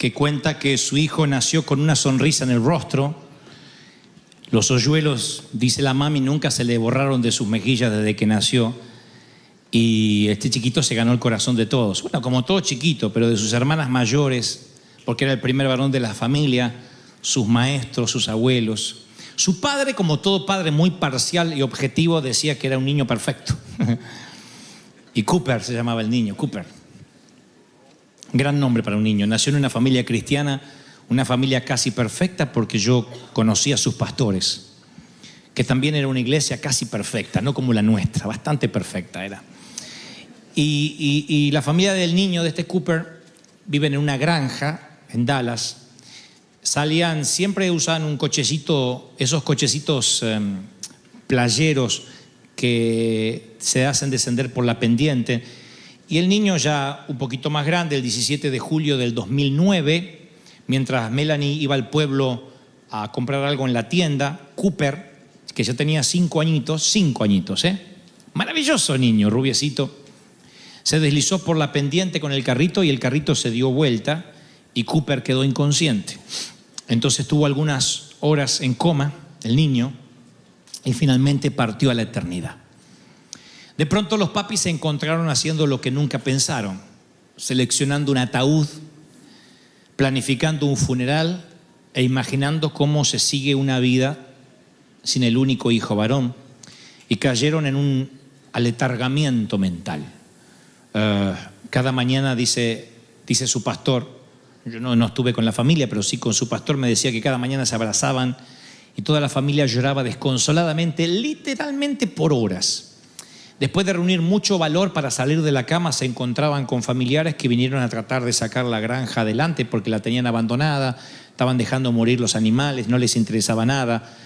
que cuenta que su hijo nació con una sonrisa en el rostro. Los hoyuelos, dice la mami, nunca se le borraron de sus mejillas desde que nació. Y este chiquito se ganó el corazón de todos. Bueno, como todo chiquito, pero de sus hermanas mayores, porque era el primer varón de la familia, sus maestros, sus abuelos. Su padre, como todo padre muy parcial y objetivo, decía que era un niño perfecto. Y Cooper se llamaba el niño, Cooper. Gran nombre para un niño. Nació en una familia cristiana, una familia casi perfecta, porque yo conocí a sus pastores, que también era una iglesia casi perfecta, no como la nuestra, bastante perfecta era. Y la familia del niño, de este Cooper, viven en una granja en Dallas. Siempre usaban un cochecito, esos cochecitos playeros que se hacen descender por la pendiente. Y el niño, ya un poquito más grande, el 17 de julio del 2009, mientras Melanie iba al pueblo a comprar algo en la tienda, Cooper, que ya tenía 5 añitos, maravilloso niño, rubiecito, se deslizó por la pendiente con el carrito y el carrito se dio vuelta y Cooper quedó inconsciente. Entonces estuvo algunas horas en coma, el niño, y finalmente partió a la eternidad. De pronto los papis se encontraron haciendo lo que nunca pensaron, seleccionando un ataúd, planificando un funeral e imaginando cómo se sigue una vida sin el único hijo varón, y cayeron en un aletargamiento mental. Cada mañana, dice su pastor, yo no estuve con la familia, pero sí con su pastor, me decía que cada mañana se abrazaban y toda la familia lloraba desconsoladamente, literalmente por horas. Después de reunir mucho valor para salir de la cama, se encontraban con familiares que vinieron a tratar de sacar la granja adelante porque la tenían abandonada, estaban dejando morir los animales, no les interesaba nada.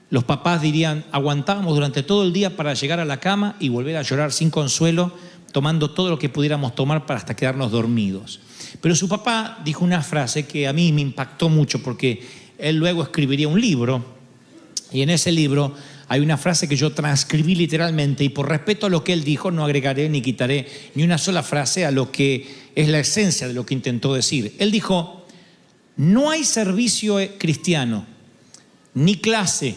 Los papás dirían, aguantábamos durante todo el día para llegar a la cama y volver a llorar sin consuelo, tomando todo lo que pudiéramos tomar para hasta quedarnos dormidos. Pero su papá dijo una frase que a mí me impactó mucho, porque él luego escribiría un libro, y en ese libro hay una frase que yo transcribí literalmente, y por respeto a lo que él dijo no agregaré ni quitaré ni una sola frase a lo que es la esencia de lo que intentó decir. Él dijo, no hay servicio cristiano, ni clase,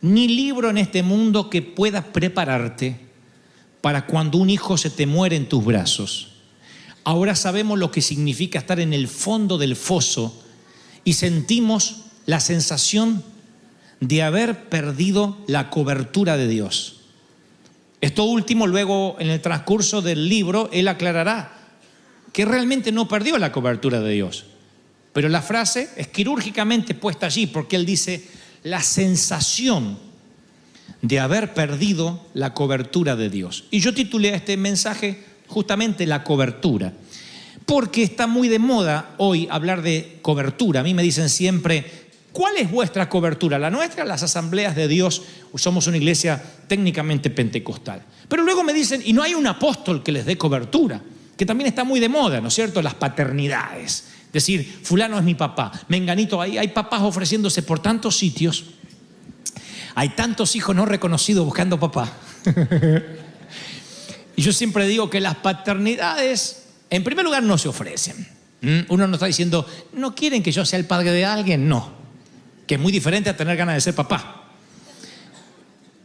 ni libro en este mundo que pueda prepararte para cuando un hijo se te muere en tus brazos. Ahora sabemos lo que significa estar en el fondo del foso y sentimos la sensación de haber perdido la cobertura de Dios. Esto último, luego en el transcurso del libro, él aclarará que realmente no perdió la cobertura de Dios. Pero la frase es quirúrgicamente puesta allí, porque él dice la sensación de haber perdido la cobertura de Dios. Y yo titulé a este mensaje justamente la cobertura, porque está muy de moda hoy hablar de cobertura. A mí me dicen siempre, ¿cuál es vuestra cobertura? La nuestra, las Asambleas de Dios, somos una iglesia técnicamente pentecostal. Pero luego me dicen, y no hay un apóstol que les dé cobertura, que también está muy de moda, ¿no es cierto? Las paternidades. Es decir, fulano es mi papá, menganito, ahí hay papás ofreciéndose por tantos sitios. Hay tantos hijos no reconocidos buscando papá. Y yo siempre digo que las paternidades, en primer lugar, no se ofrecen. Uno no está diciendo, ¿no quieren que yo sea el padre de alguien? No. Que es muy diferente a tener ganas de ser papá.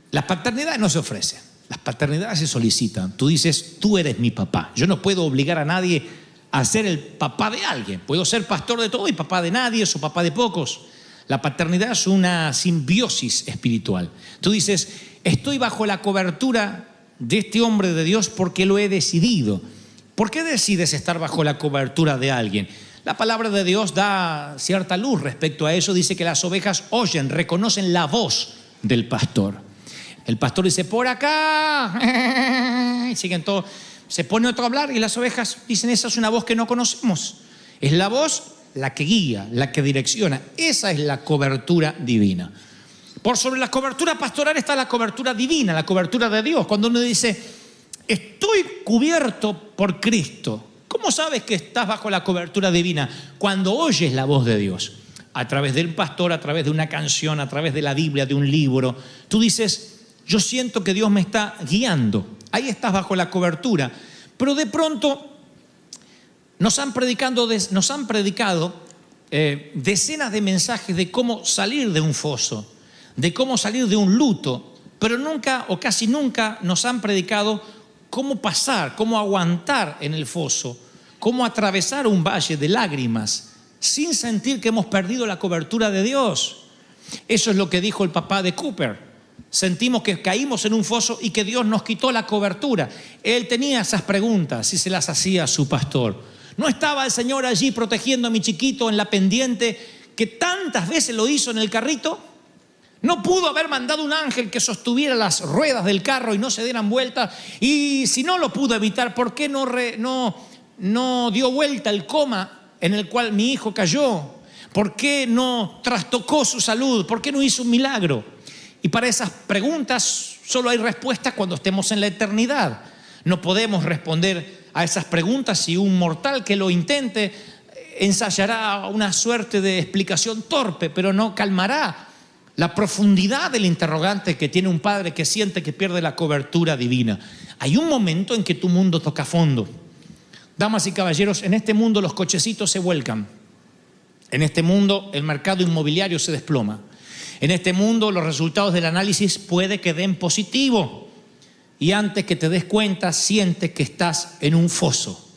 Las paternidades no se ofrecen. Las paternidades se solicitan. Tú dices, tú eres mi papá. Yo no puedo obligar a nadie a ser el papá de alguien. Puedo ser pastor de todo y papá de nadie o papá de pocos. La paternidad es una simbiosis espiritual. Tú dices, estoy bajo la cobertura de este hombre de Dios porque lo he decidido. ¿Por qué decides estar bajo la cobertura de alguien? La palabra de Dios da cierta luz respecto a eso. Dice que las ovejas oyen, reconocen la voz del pastor. El pastor dice, por acá. Y siguen todos. Se pone otro a hablar y las ovejas dicen, esa es una voz que no conocemos. Es la voz la que guía, la que direcciona. Esa es la cobertura divina. Por sobre la cobertura pastoral está la cobertura divina, la cobertura de Dios. Cuando uno dice, estoy cubierto por Cristo. ¿Cómo sabes que estás bajo la cobertura divina? Cuando oyes la voz de Dios. A través del pastor, a través de una canción, a través de la Biblia, de un libro. Tú dices, yo siento que Dios me está guiando. Ahí estás bajo la cobertura. Pero de pronto nos han predicado decenas de mensajes de cómo salir de un foso, de cómo salir de un luto, pero nunca o casi nunca nos han predicado cómo pasar, cómo aguantar en el foso, cómo atravesar un valle de lágrimas sin sentir que hemos perdido la cobertura de Dios. Eso es lo que dijo el papá de Cooper. Sentimos que caímos en un foso y que Dios nos quitó la cobertura. Él tenía esas preguntas y se las hacía a su pastor. ¿No estaba el Señor allí protegiendo a mi chiquito en la pendiente que tantas veces lo hizo en el carrito? ¿No pudo haber mandado un ángel que sostuviera las ruedas del carro y no se dieran vuelta? Y si no lo pudo evitar, ¿por qué no dio vuelta el coma en el cual mi hijo cayó? ¿Por qué no trastocó su salud? ¿Por qué no hizo un milagro? Y para esas preguntas solo hay respuestas cuando estemos en la eternidad. No podemos responder a esas preguntas y un mortal que lo intente ensayará una suerte de explicación torpe, pero no calmará la profundidad del interrogante que tiene un padre que siente que pierde la cobertura divina. Hay un momento en que tu mundo toca fondo. Damas y caballeros, en este mundo los cochecitos se vuelcan. En este mundo el mercado inmobiliario se desploma. En este mundo los resultados del análisis puede que den positivo. Y antes que te des cuenta, sientes que estás en un foso.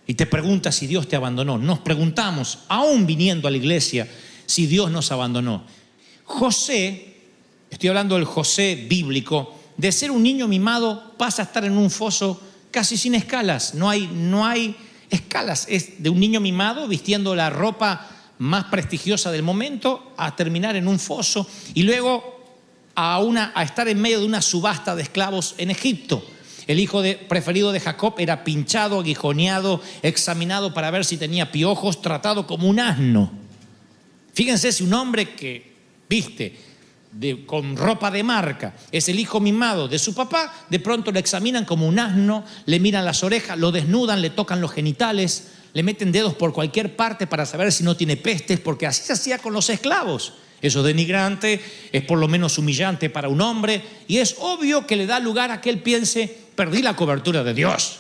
Y te preguntas si Dios te abandonó. Nos preguntamos, aún viniendo a la iglesia, si Dios nos abandonó. José, estoy hablando del José bíblico, de ser un niño mimado pasa a estar en un foso casi sin escalas. No hay escalas. Es de un niño mimado vistiendo la ropa más prestigiosa del momento a terminar en un foso y luego a estar en medio de una subasta de esclavos en Egipto. El hijo preferido de Jacob era pinchado, aguijoneado, examinado para ver si tenía piojos, tratado como un asno. Fíjense, si un hombre que viste con ropa de marca es el hijo mimado de su papá, de pronto lo examinan como un asno, le miran las orejas, lo desnudan, le tocan los genitales, le meten dedos por cualquier parte para saber si no tiene pestes, porque así se hacía con los esclavos. Eso es denigrante, es por lo menos humillante para un hombre y es obvio que le da lugar a que él piense, perdí la cobertura de Dios.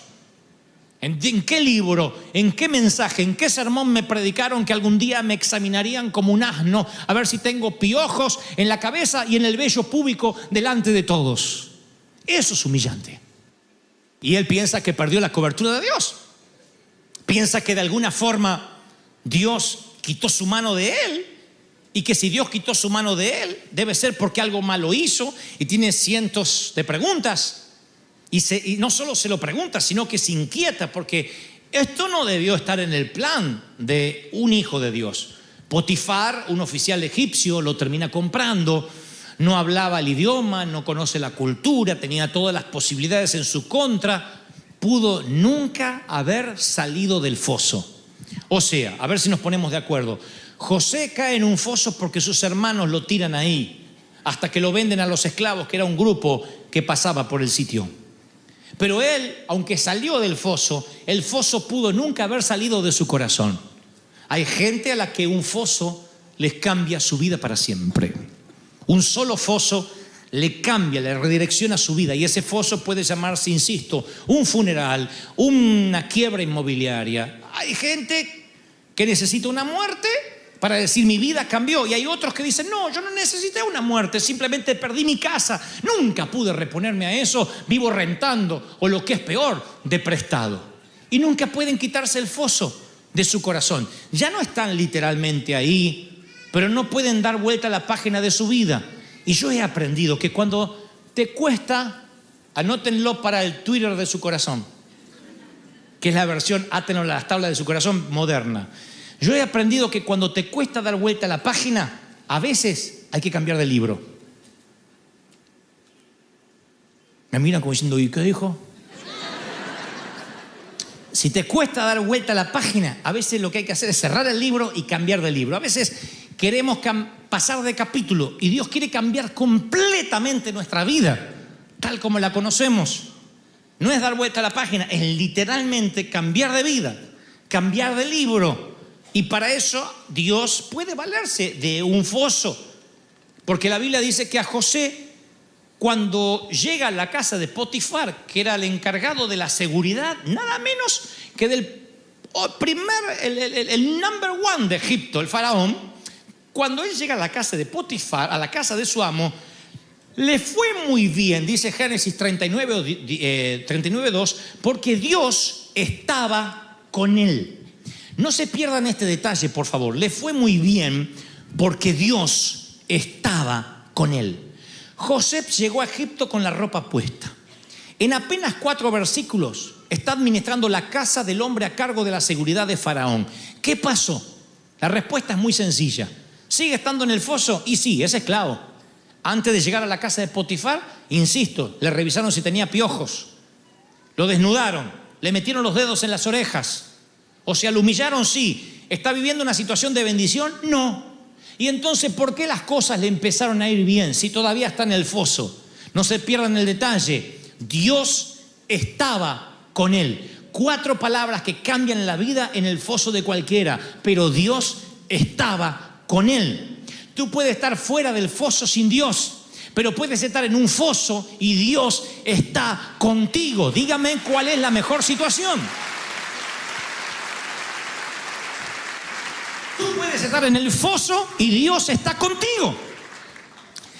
¿En qué libro, en qué mensaje, en qué sermón me predicaron que algún día me examinarían como un asno a ver si tengo piojos en la cabeza y en el vello púbico delante de todos? Eso es humillante. Y él piensa que perdió la cobertura de Dios. Piensa que de alguna forma Dios quitó su mano de él. Y que si Dios quitó su mano de él, debe ser porque algo malo hizo y tiene cientos de preguntas. Y no solo se lo pregunta, sino que se inquieta porque esto no debió estar en el plan de un hijo de Dios. Potifar, un oficial egipcio, lo termina comprando. No hablaba el idioma, no conoce la cultura, tenía todas las posibilidades en su contra. Pudo nunca haber salido del foso. O sea, a ver si nos ponemos de acuerdo. José cae en un foso porque sus hermanos lo tiran ahí, hasta que lo venden a los esclavos, que era un grupo que pasaba por el sitio. Pero él, aunque salió del foso, el foso pudo nunca haber salido de su corazón. Hay gente a la que un foso les cambia su vida para siempre. Un solo foso le cambia, le redirecciona su vida, y ese foso puede llamarse, insisto, un funeral, una quiebra inmobiliaria. Hay gente que necesita una muerte para decir mi vida cambió, y hay otros que dicen no, yo no necesité una muerte, simplemente perdí mi casa, nunca pude reponerme a eso, vivo rentando o lo que es peor, de prestado, y nunca pueden quitarse el foso de su corazón. Ya no están literalmente ahí, pero no pueden dar vuelta a la página de su vida. Y yo he aprendido que cuando te cuesta, anótenlo para el Twitter de su corazón, que es la versión átenlo a las tablas de su corazón moderna. Yo he aprendido que cuando te cuesta dar vuelta a la página, a veces hay que cambiar de libro. Me miran como diciendo, ¿y qué dijo? Si te cuesta dar vuelta a la página, a veces lo que hay que hacer es cerrar el libro y cambiar de libro. A veces queremos pasar de capítulo y Dios quiere cambiar completamente nuestra vida, tal como la conocemos. No es dar vuelta a la página, es literalmente cambiar de vida, cambiar de libro. Y para eso Dios puede valerse de un foso. Porque la Biblia dice que a José, cuando llega a la casa de Potifar, que era el encargado de la seguridad, nada menos que del el number one de Egipto, el faraón, cuando él llega a la casa de Potifar, a la casa de su amo, le fue muy bien, dice Génesis 39:2, porque Dios estaba con él. No se pierdan este detalle, por favor. Le fue muy bien porque Dios estaba con él. José llegó a Egipto con la ropa puesta. En apenas 4 versículos está administrando la casa del hombre a cargo de la seguridad de Faraón. ¿Qué pasó? La respuesta es muy sencilla. ¿Sigue estando en el foso? Y sí, es esclavo. Antes de llegar a la casa de Potifar, insisto, le revisaron si tenía piojos, lo desnudaron, le metieron los dedos en las orejas. O sea, lo humillaron, sí. ¿Está viviendo una situación de bendición? No. Y entonces, ¿por qué las cosas le empezaron a ir bien si todavía está en el foso? No se pierdan el detalle. Dios estaba con él. 4 palabras que cambian la vida en el foso de cualquiera, pero Dios estaba con él. Tú puedes estar fuera del foso sin Dios, pero puedes estar en un foso y Dios está contigo. Dígame cuál es la mejor situación. Tú puedes estar en el foso y Dios está contigo.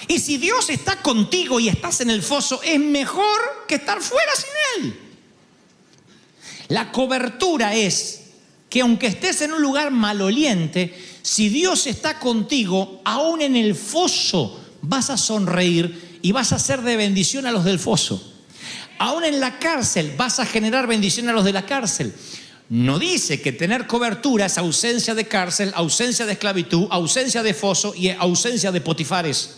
Y si Dios está contigo y estás en el foso, es mejor que estar fuera sin Él. La cobertura es que aunque estés en un lugar maloliente, si Dios está contigo, aún en el foso vas a sonreír y vas a ser de bendición a los del foso. Aún en la cárcel vas a generar bendición a los de la cárcel. No dice que tener cobertura es ausencia de cárcel, ausencia de esclavitud, ausencia de foso y ausencia de potifares.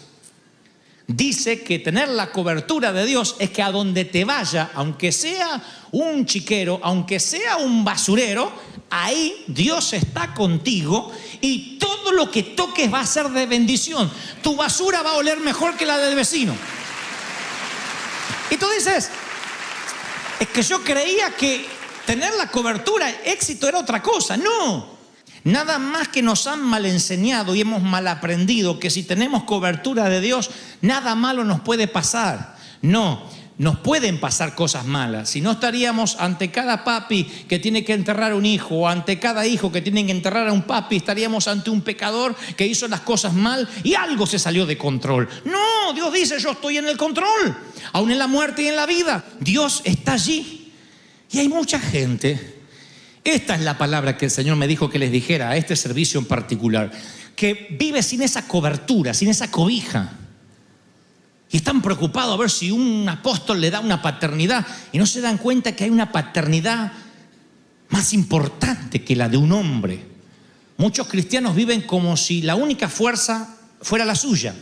Dice que tener la cobertura de Dios es que a donde te vaya, aunque sea un chiquero, aunque sea un basurero, ahí Dios está contigo y todo lo que toques va a ser de bendición. Tu basura va a oler mejor que la del vecino. Y tú dices, es que yo creía que tener la cobertura, éxito era otra cosa. No, nada más que nos han mal enseñado y hemos mal aprendido que si tenemos cobertura de Dios, nada malo nos puede pasar. No, nos pueden pasar cosas malas. Si no, estaríamos ante cada papi que tiene que enterrar a un hijo, o ante cada hijo que tiene que enterrar a un papi, estaríamos ante un pecador que hizo las cosas mal y algo se salió de control. No, Dios dice, yo estoy en el control, aún en la muerte y en la vida. Dios está allí. Y hay mucha gente, esta es la palabra que el Señor me dijo que les dijera a este servicio en particular, que vive sin esa cobertura, sin esa cobija. Y están preocupados a ver si un apóstol le da una paternidad y no se dan cuenta que hay una paternidad más importante que la de un hombre. Muchos cristianos viven como si la única fuerza fuera la suya.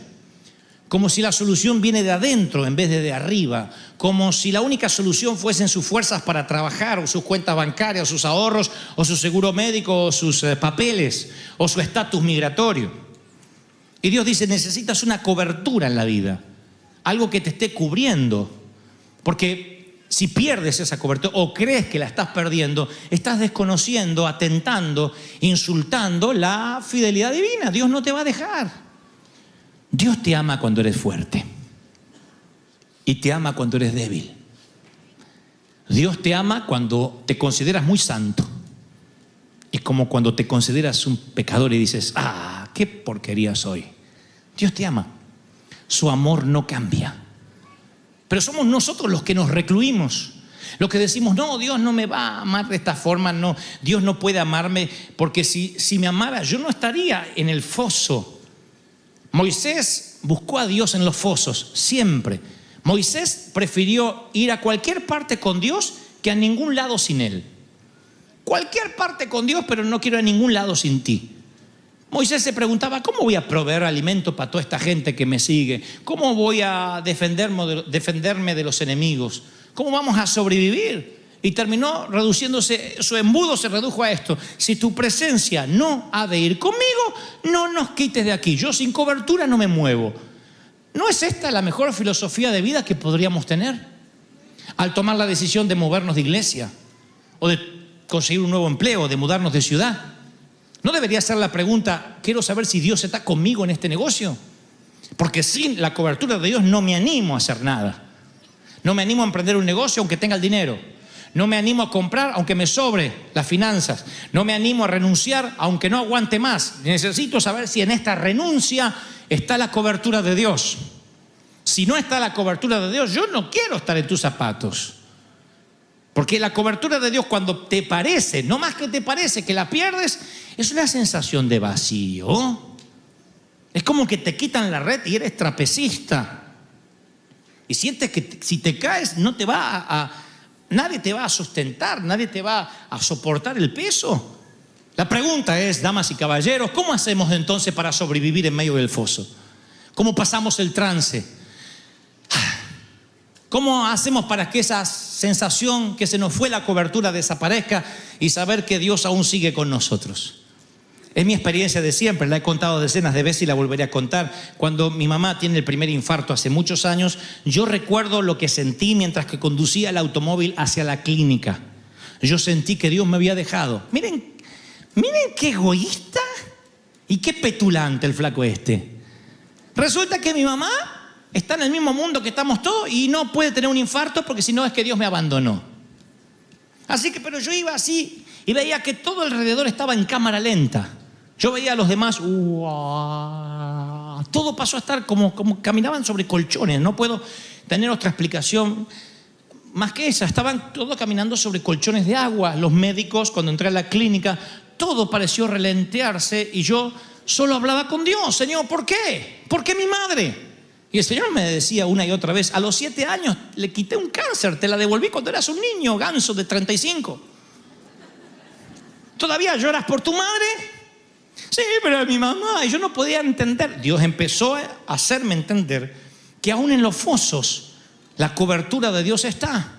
Como si la solución viene de adentro en vez de arriba. Como si la única solución fuesen sus fuerzas para trabajar, o sus cuentas bancarias, o sus ahorros, o su seguro médico, o sus papeles, o su estatus migratorio. Y Dios dice, necesitas una cobertura en la vida. Algo que te esté cubriendo. Porque si pierdes esa cobertura o crees que la estás perdiendo, estás desconociendo, atentando, insultando la fidelidad divina. Dios no te va a dejar. Dios te ama cuando eres fuerte y te ama cuando eres débil. Dios te ama cuando te consideras muy santo y como cuando te consideras un pecador y dices, qué porquería soy. Dios te ama. Su amor no cambia. Pero somos nosotros los que nos recluimos, los que decimos, no, Dios no me va a amar de esta forma, no, Dios no puede amarme, porque si me amara yo no estaría en el foso. Moisés buscó a Dios en los fosos, siempre. Moisés prefirió ir a cualquier parte con Dios que a ningún lado sin Él. Cualquier parte con Dios, pero no quiero a ningún lado sin ti. Moisés se preguntaba, ¿cómo voy a proveer alimento para toda esta gente que me sigue? ¿Cómo voy a defenderme de los enemigos? ¿Cómo vamos a sobrevivir? Y terminó reduciéndose, su embudo se redujo a esto: si tu presencia no ha de ir conmigo, no nos quites de aquí. Yo sin cobertura no me muevo. ¿No es esta la mejor filosofía de vida que podríamos tener al tomar la decisión de movernos de iglesia, o de conseguir un nuevo empleo, de mudarnos de ciudad? ¿No debería ser la pregunta, quiero saber si Dios está conmigo en este negocio? Porque sin la cobertura de Dios no me animo a hacer nada. No me animo a emprender un negocio aunque tenga el dinero. No me animo a comprar aunque me sobre las finanzas. No me animo a renunciar aunque no aguante más. Necesito saber si en esta renuncia está la cobertura de Dios. Si no está la cobertura de Dios, yo no quiero estar en tus zapatos. Porque la cobertura de Dios, cuando te parece, no más que te parece que la pierdes, es una sensación de vacío. Es como que te quitan la red y eres trapecista. Y sientes que si te caes, nadie te va a sustentar, nadie te va a soportar el peso. La pregunta es, damas y caballeros, ¿cómo hacemos entonces para sobrevivir en medio del foso? ¿Cómo pasamos el trance? ¿Cómo hacemos para que esa sensación que se nos fue la cobertura desaparezca y saber que Dios aún sigue con nosotros? Es mi experiencia de siempre, la he contado decenas de veces y la volveré a contar. Cuando mi mamá tiene el primer infarto hace muchos años, yo recuerdo lo que sentí mientras que conducía el automóvil hacia la clínica. Yo sentí que Dios me había dejado. Miren qué egoísta y qué petulante el flaco este. Resulta que mi mamá está en el mismo mundo que estamos todos y no puede tener un infarto porque si no es que Dios me abandonó. Así que, pero yo iba así y veía que todo alrededor estaba en cámara lenta. Yo veía a los demás, todo pasó a estar como caminaban sobre colchones. No puedo tener otra explicación más que esa. Estaban todos caminando sobre colchones de agua. Los médicos, cuando entré a la clínica, todo pareció relentearse y yo solo hablaba con Dios. Señor, ¿por qué? ¿Por qué mi madre? Y el Señor me decía una y otra vez, a los 7 años le quité un cáncer, te la devolví cuando eras un niño ganso de 35. ¿Todavía lloras por tu madre? Sí, pero mi mamá. Y yo no podía entender. Dios empezó a hacerme entender que aún en los fosos la cobertura de Dios está.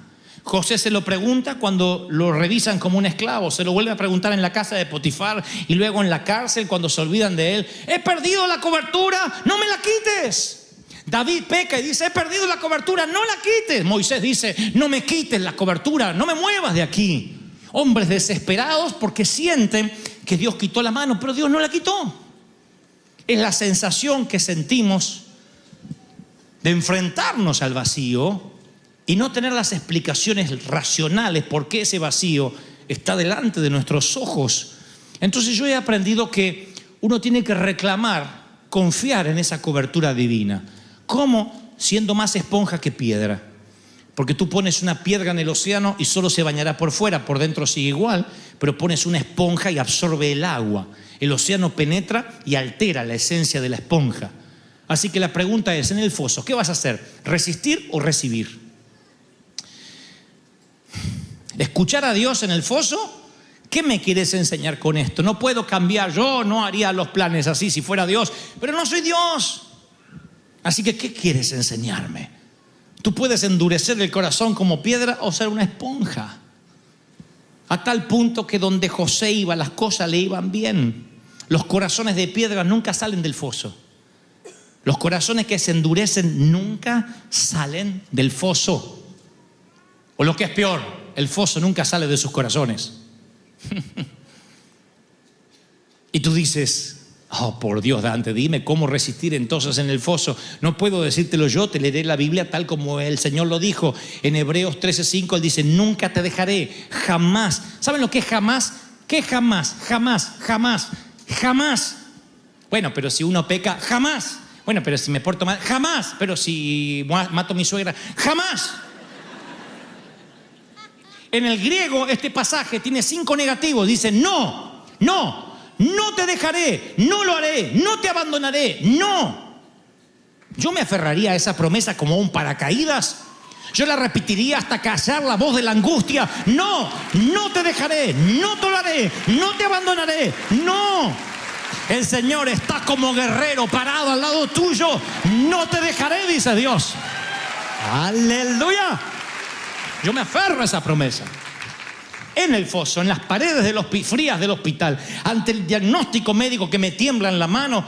José se lo pregunta cuando lo revisan como un esclavo. Se lo vuelve a preguntar en la casa de Potifar y luego en la cárcel cuando se olvidan de él. He perdido la cobertura, no me la quites. David peca y dice, he perdido la cobertura, no la quites. Moisés dice, no me quites la cobertura, no me muevas de aquí. Hombres desesperados porque sienten que Dios quitó la mano, pero Dios no la quitó. Es la sensación que sentimos de enfrentarnos al vacío y no tener las explicaciones racionales por qué ese vacío está delante de nuestros ojos. Entonces yo he aprendido que uno tiene que reclamar, confiar en esa cobertura divina. ¿Cómo? Siendo más esponja que piedra. Porque tú pones una piedra en el océano y solo se bañará por fuera, por dentro sigue igual, pero pones una esponja y absorbe el agua. El océano penetra y altera la esencia de la esponja. Así que la pregunta es, en el foso, ¿qué vas a hacer? ¿Resistir o recibir? ¿Escuchar a Dios en el foso? ¿Qué me quieres enseñar con esto? No puedo cambiar, yo no haría los planes así si fuera Dios, pero no soy Dios. Así que, ¿qué quieres enseñarme? Tú puedes endurecer el corazón como piedra o ser una esponja. A tal punto que donde José iba, las cosas le iban bien. Los corazones de piedra nunca salen del foso. Los corazones que se endurecen nunca salen del foso. O lo que es peor, el foso nunca sale de sus corazones. Y tú dices, oh, por Dios, Dante, dime cómo resistir entonces en el foso. No puedo decírtelo yo, te leeré la Biblia tal como el Señor lo dijo. En Hebreos 13:5 Él dice, nunca te dejaré, jamás. ¿Saben lo que es jamás? ¿Qué es jamás? Jamás, jamás, jamás. Bueno, pero si uno peca, jamás. Bueno, pero si me porto mal, jamás. Pero si mato a mi suegra, jamás. En el griego este pasaje tiene 5 negativos. Dice, no, no. No te dejaré, no lo haré, no te abandonaré, no. Yo me aferraría a esa promesa como un paracaídas. Yo la repetiría hasta callar la voz de la angustia. No, no te dejaré, no te lo haré, no te abandonaré, no. El Señor está como guerrero parado al lado tuyo. No te dejaré, dice Dios. Aleluya. Yo me aferro a esa promesa. En el foso, en las paredes frías del hospital, ante el diagnóstico médico que me tiembla en la mano,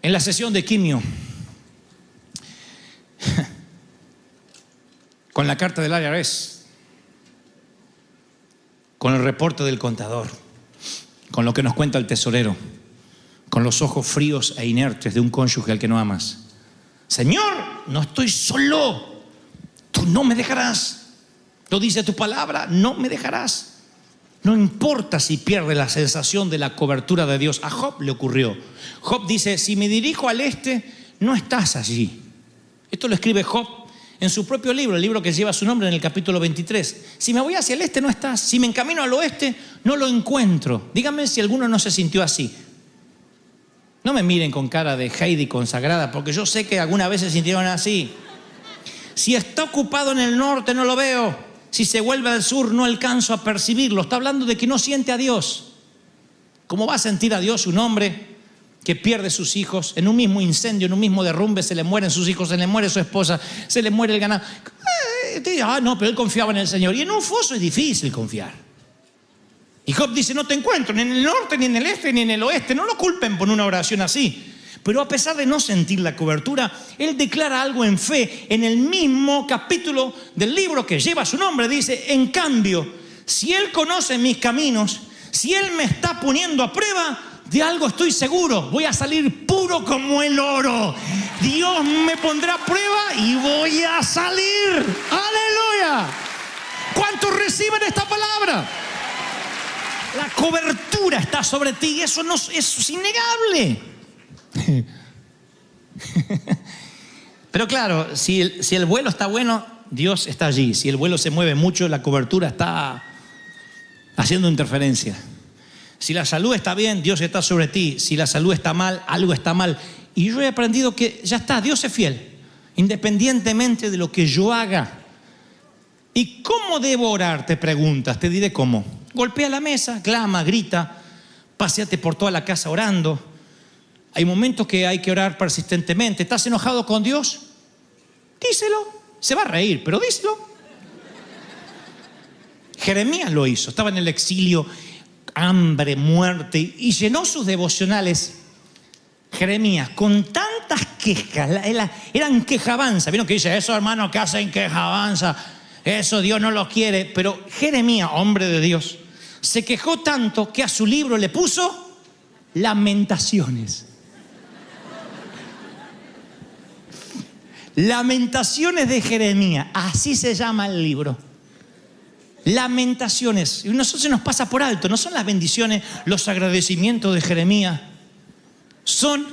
en la sesión de quimio, con la carta del IRS, con el reporte del contador, con lo que nos cuenta el tesorero, con los ojos fríos e inertes de un cónyuge al que no amas. Señor, no estoy solo, tú no me dejarás. Lo dice tu palabra, no me dejarás. No importa si pierde la sensación de la cobertura de Dios. A Job le ocurrió. Job dice, si me dirijo al este, no estás allí. Esto lo escribe Job en su propio libro, el libro que lleva su nombre, en el capítulo 23. Si me voy hacia el este, no estás. Si me encamino al oeste, no lo encuentro. Díganme si alguno no se sintió así. No me miren con cara de Heidi consagrada, porque yo sé que alguna vez se sintieron así. Si está ocupado en el norte, no lo veo. Si se vuelve al sur, no alcanzo a percibirlo. Está hablando de que no siente a Dios. ¿Cómo va a sentir a Dios un hombre que pierde sus hijos en un mismo incendio, en un mismo derrumbe? Se le mueren sus hijos, se le muere su esposa, se le muere el ganado. No, pero él confiaba en el Señor. Y en un foso es difícil confiar. Y Job dice, no te encuentro ni en el norte, ni en el este, ni en el oeste. No lo culpen por una oración así. Pero a pesar de no sentir la cobertura, él declara algo en fe. En el mismo capítulo del libro que lleva su nombre dice, en cambio, si él conoce mis caminos, si él me está poniendo a prueba, de algo estoy seguro, voy a salir puro como el oro. Dios me pondrá a prueba y voy a salir. ¡Aleluya! ¿Cuántos reciben esta palabra? La cobertura está sobre ti, eso es innegable. Pero claro, si el vuelo está bueno, Dios está allí. Si el vuelo se mueve mucho, la cobertura está haciendo interferencia. Si la salud está bien, Dios está sobre ti. Si la salud está mal, algo está mal. Y yo he aprendido que ya está, Dios es fiel, independientemente de lo que yo haga. ¿Y cómo debo orar? Te preguntas, te diré cómo. Golpea la mesa, clama, grita, paséate por toda la casa orando. Hay momentos que hay que orar persistentemente. ¿Estás enojado con Dios? Díselo. Se va a reír, pero díselo. Jeremías lo hizo. Estaba en el exilio, hambre, muerte, y llenó sus devocionales. Jeremías, con tantas quejas, eran quejabanza. ¿Vieron que dice, eso hermano que hacen quejabanza? Eso Dios no lo quiere. Pero Jeremías, hombre de Dios, se quejó tanto que a su libro le puso Lamentaciones. Lamentaciones de Jeremías, así se llama el libro. Lamentaciones. Y a nosotros se nos pasa por alto. No son las bendiciones, los agradecimientos de Jeremías. Son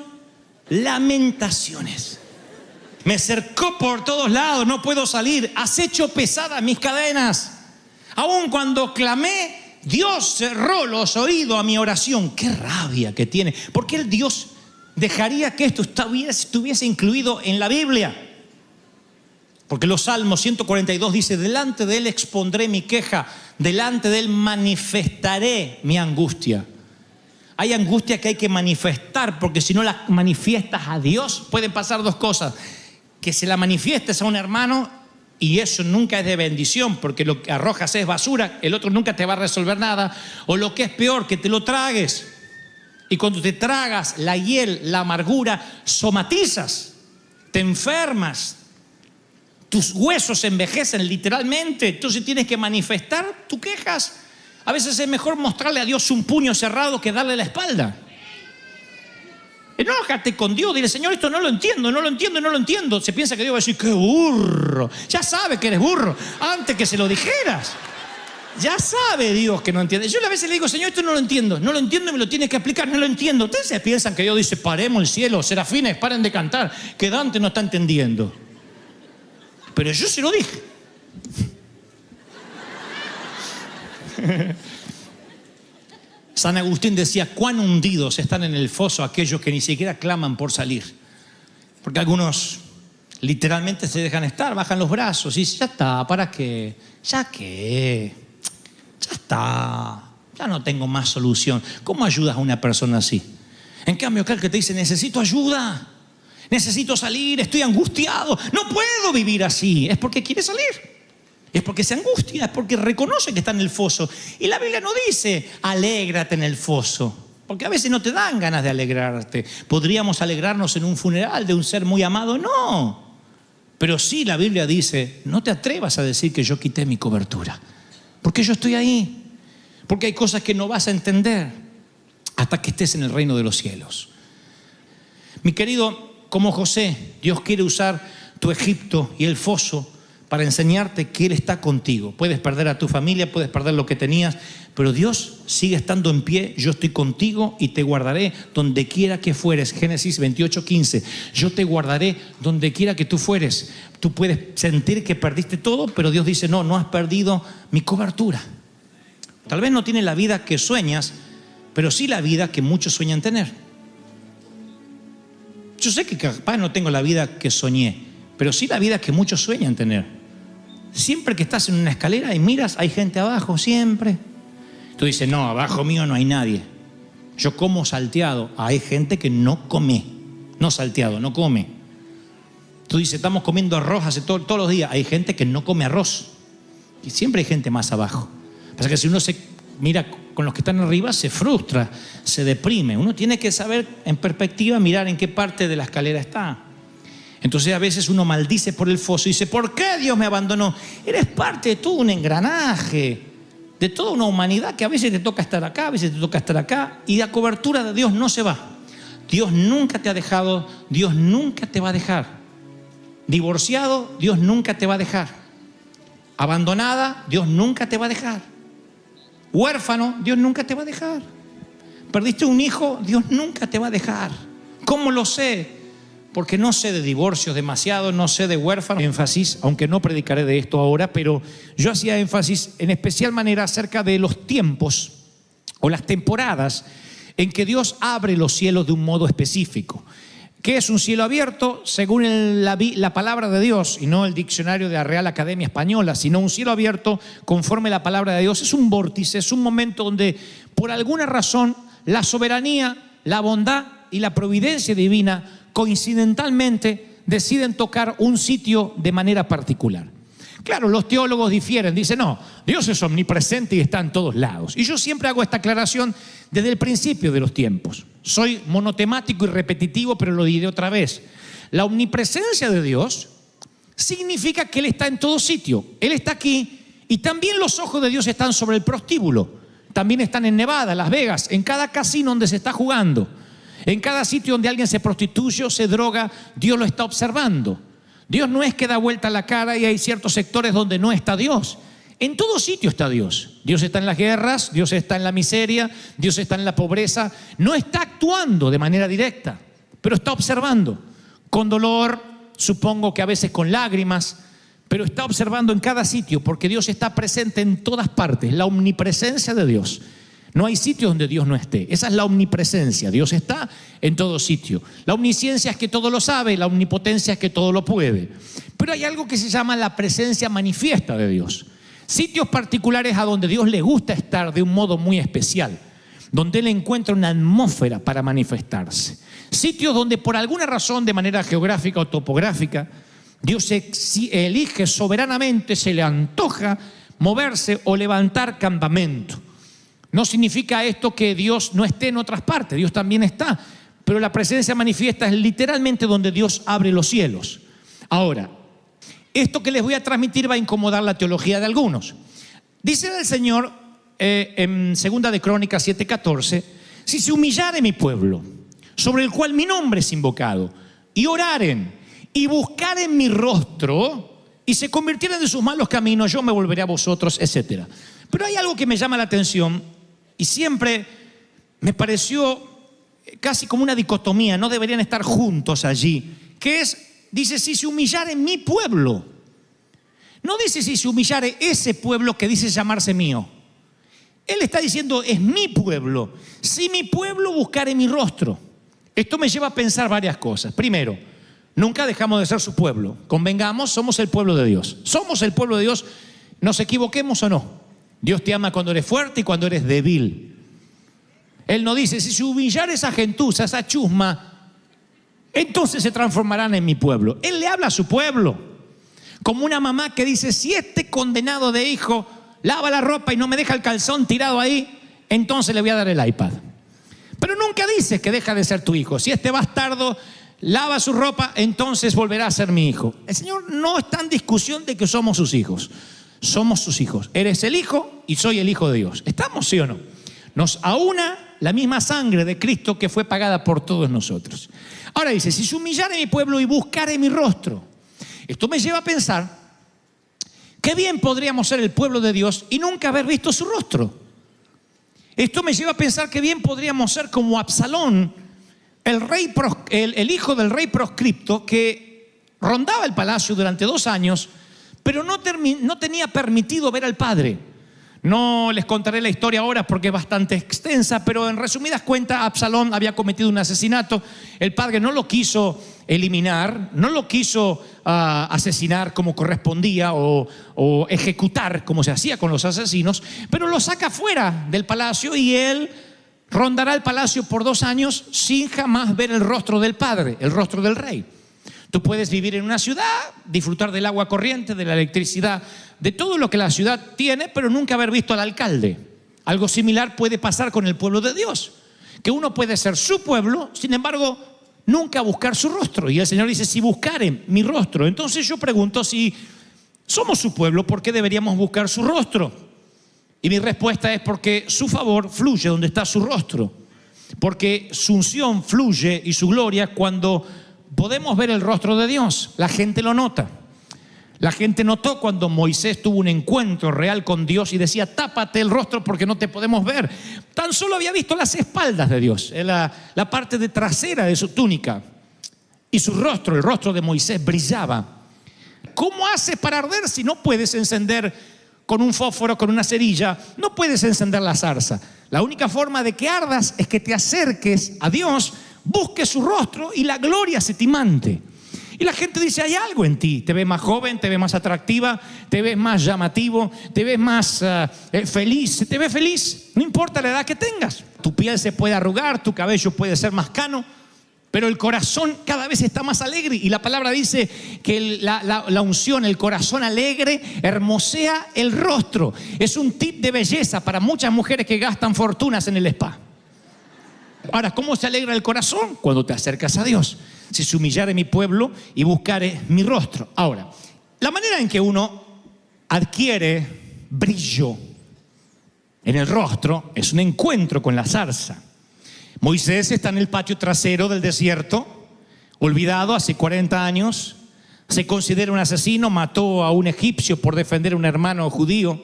lamentaciones. Me cercó por todos lados, no puedo salir. Has hecho pesadas mis cadenas. Aun cuando clamé, Dios cerró los oídos a mi oración. Qué rabia que tiene. ¿Por qué el Dios dejaría que esto estuviese incluido en la Biblia? Porque los Salmos 142 dice, delante de Él expondré mi queja, delante de Él manifestaré mi angustia. Hay angustia que hay que manifestar, porque si no la manifiestas a Dios, pueden pasar dos cosas. Que se la manifiestes a un hermano y eso nunca es de bendición, porque lo que arrojas es basura, el otro nunca te va a resolver nada. O lo que es peor, que te lo tragues. Y cuando te tragas la hiel, la amargura, somatizas, te enfermas. Tus huesos se envejecen literalmente. Entonces tienes que manifestar tus quejas. A veces es mejor mostrarle a Dios un puño cerrado que darle la espalda. Enójate con Dios, dile, Señor, esto no lo entiendo, no lo entiendo, no lo entiendo. Se piensa que Dios va a decir, qué burro. Ya sabe que eres burro antes que se lo dijeras. Ya sabe Dios que no entiende. Yo a veces le digo, Señor, esto no lo entiendo y me lo tienes que explicar, no lo entiendo. Ustedes se piensan que Dios dice, paremos el cielo, serafines, paren de cantar, que Dante no está entendiendo. Pero yo se lo dije. San Agustín decía, cuán hundidos están en el foso aquellos que ni siquiera claman por salir. Porque algunos literalmente se dejan estar, bajan los brazos y dicen, ya está, ¿para qué? ¿Ya qué? Ya está, ya no tengo más solución. ¿Cómo ayudas a una persona así? En cambio, aquel que te dice, necesito ayuda, necesito salir, estoy angustiado, no puedo vivir así, es porque quiere salir. Es porque se angustia, es porque reconoce que está en el foso. Y la Biblia no dice, alégrate en el foso, porque a veces no te dan ganas de alegrarte. Podríamos alegrarnos en un funeral de un ser muy amado, no. Pero sí la Biblia dice, no te atrevas a decir que yo quité mi cobertura, porque yo estoy ahí. Porque hay cosas que no vas a entender hasta que estés en el reino de los cielos. Mi querido, como José, Dios quiere usar tu Egipto y el foso para enseñarte que Él está contigo. Puedes perder a tu familia, puedes perder lo que tenías, pero Dios sigue estando en pie. Yo estoy contigo y te guardaré donde quiera que fueres. Génesis 28:15. Yo te guardaré donde quiera que tú fueres. Tú puedes sentir que perdiste todo, pero Dios dice, no has perdido mi cobertura. Tal vez no tienes la vida que sueñas, pero sí la vida que muchos sueñan tener. Yo sé que capaz no tengo la vida que soñé, pero sí la vida que muchos sueñan tener. Siempre que estás en una escalera y miras, hay gente abajo, siempre. Tú dices, no, abajo mío no hay nadie. Yo como salteado. Hay gente que no come. No salteado, no come. Tú dices, estamos comiendo arroz todos los días. Hay gente que no come arroz. Y siempre hay gente más abajo. Pasa que si uno se mira con los que están arriba, se frustra, se deprime. Uno tiene que saber en perspectiva, mirar en qué parte de la escalera está. Entonces a veces uno maldice por el foso y dice, ¿por qué Dios me abandonó? Eres parte de todo un engranaje, de toda una humanidad que a veces te toca estar acá, a veces te toca estar acá, y la cobertura de Dios no se va. Dios nunca te ha dejado, Dios nunca te va a dejar. Divorciado, Dios nunca te va a dejar. Abandonada, Dios nunca te va a dejar. Huérfano, Dios nunca te va a dejar. Perdiste un hijo, Dios nunca te va a dejar. ¿Cómo lo sé? Porque no sé de divorcios demasiado, no sé de huérfanos. Énfasis, aunque no predicaré de esto ahora, pero yo hacía énfasis en especial manera acerca de los tiempos o las temporadas en que Dios abre los cielos de un modo específico. ¿Qué es un cielo abierto? Según la palabra de Dios, y no el diccionario de la Real Academia Española, sino un cielo abierto conforme la palabra de Dios. Es un vórtice, es un momento donde por alguna razón la soberanía, la bondad y la providencia divina coincidentalmente deciden tocar un sitio de manera particular. Claro, los teólogos difieren, dicen, no, Dios es omnipresente y está en todos lados. Y yo siempre hago esta aclaración desde el principio de los tiempos. Soy monotemático y repetitivo, pero lo diré otra vez. La omnipresencia de Dios significa que Él está en todo sitio. Él está aquí y también los ojos de Dios están sobre el prostíbulo. También están en Nevada, Las Vegas, en cada casino donde se está jugando. En cada sitio donde alguien se prostituye o se droga, Dios lo está observando. Dios no es que da vuelta la cara y hay ciertos sectores donde no está Dios. En todo sitio está Dios. Dios está en las guerras, Dios está en la miseria, Dios está en la pobreza. No está actuando de manera directa, pero está observando. Con dolor, supongo que a veces con lágrimas, pero está observando en cada sitio porque Dios está presente en todas partes. La omnipresencia de Dios. No hay sitio donde Dios no esté. Esa es la omnipresencia. Dios está en todo sitio. La omnisciencia es que todo lo sabe, la omnipotencia es que todo lo puede. Pero hay algo que se llama la presencia manifiesta de Dios. Sitios particulares a donde Dios le gusta estar de un modo muy especial, donde Él encuentra una atmósfera para manifestarse. Sitios donde por alguna razón, de manera geográfica o topográfica, Dios elige soberanamente, se le antoja moverse o levantar campamento. No significa esto que Dios no esté en otras partes, Dios también está, pero la presencia manifiesta es literalmente donde Dios abre los cielos. Ahora, esto que les voy a transmitir va a incomodar la teología de algunos. Dice el Señor en 2 de Crónicas 7:14, si se humillare mi pueblo, sobre el cual mi nombre es invocado, y oraren y buscaren mi rostro, y se convirtieren de sus malos caminos, yo me volveré a vosotros, etc. Pero hay algo que me llama la atención y siempre me pareció casi como una dicotomía, no deberían estar juntos allí, que es, dice, si se humillare mi pueblo. No dice si se humillare ese pueblo que dice llamarse mío. Él está diciendo, es mi pueblo. Si mi pueblo buscare mi rostro. Esto me lleva a pensar varias cosas. Primero, nunca dejamos de ser su pueblo. Convengamos, somos el pueblo de Dios. Somos el pueblo de Dios, nos equivoquemos o no. Dios te ama cuando eres fuerte y cuando eres débil. Él no dice, si se humillara esa gentuza, esa chusma, entonces se transformarán en mi pueblo. Él le habla a su pueblo. Como una mamá que dice, si este condenado de hijo lava la ropa y no me deja el calzón tirado ahí, entonces le voy a dar el iPad. Pero nunca dice que deja de ser tu hijo. Si este bastardo lava su ropa, entonces volverá a ser mi hijo. El Señor no está en discusión de que somos sus hijos. Somos sus hijos. Eres el hijo y soy el hijo de Dios. ¿Estamos, sí o no? Nos aúna la misma sangre de Cristo que fue pagada por todos nosotros. Ahora dice, si se humillare mi pueblo y buscare mi rostro. Esto me lleva a pensar qué bien podríamos ser el pueblo de Dios y nunca haber visto su rostro. Esto me lleva a pensar que bien podríamos ser como Absalón, el hijo del rey proscripto que rondaba el palacio durante 2 años, pero no tenía permitido ver al padre. No les contaré la historia ahora porque es bastante extensa, pero en resumidas cuentas, Absalón había cometido un asesinato. El padre no lo quiso eliminar, no lo quiso asesinar como correspondía o ejecutar como se hacía con los asesinos, pero lo saca fuera del palacio y él rondará el palacio por 2 años sin jamás ver el rostro del padre, el rostro del rey. Tú puedes vivir en una ciudad, disfrutar del agua corriente, de la electricidad, de todo lo que la ciudad tiene, pero nunca haber visto al alcalde. Algo similar puede pasar con el pueblo de Dios, que uno puede ser su pueblo, sin embargo, nunca buscar su rostro. Y el Señor dice, si buscaren mi rostro. Entonces yo pregunto, si somos su pueblo, ¿por qué deberíamos buscar su rostro? Y mi respuesta es porque su favor fluye donde está su rostro, porque su unción fluye y su gloria cuando podemos ver el rostro de Dios. La gente lo nota. La gente notó cuando Moisés tuvo un encuentro real con Dios y decía, tápate el rostro porque no te podemos ver. Tan solo había visto las espaldas de Dios, la parte de trasera de su túnica, y su rostro, el rostro de Moisés, brillaba. ¿Cómo haces para arder si no puedes encender con un fósforo, con una cerilla? No puedes encender la zarza. La única forma de que ardas es que te acerques a Dios, busques su rostro y la gloria se te mante. Y la gente dice, hay algo en ti. Te ves más joven, te ves más atractiva, te ves más llamativo, te ves más feliz. Te ves feliz, no importa la edad que tengas. Tu piel se puede arrugar, tu cabello puede ser más cano, pero el corazón cada vez está más alegre. Y la palabra dice que la unción, el corazón alegre, hermosea el rostro. Es un tip de belleza para muchas mujeres que gastan fortunas en el spa. Ahora, ¿cómo se alegra el corazón? Cuando te acercas a Dios. Si se humillare mi pueblo y buscare mi rostro. Ahora, la manera en que uno adquiere brillo en el rostro es un encuentro con la zarza. Moisés está en el patio trasero del desierto, olvidado hace 40 años. Se considera un asesino, mató a un egipcio por defender a un hermano judío.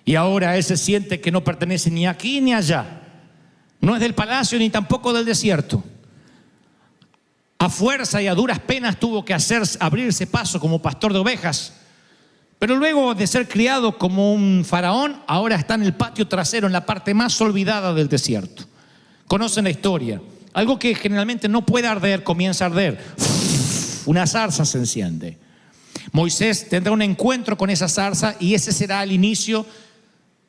Y ahora él se siente que no pertenece ni aquí ni allá. No es del palacio ni tampoco del desierto. A fuerza y a duras penas tuvo que abrirse paso como pastor de ovejas. Pero luego de ser criado como un faraón, ahora está en el patio trasero, en la parte más olvidada del desierto. Conocen la historia. Algo que generalmente no puede arder, comienza a arder. Una zarza se enciende. Moisés tendrá un encuentro con esa zarza y ese será el inicio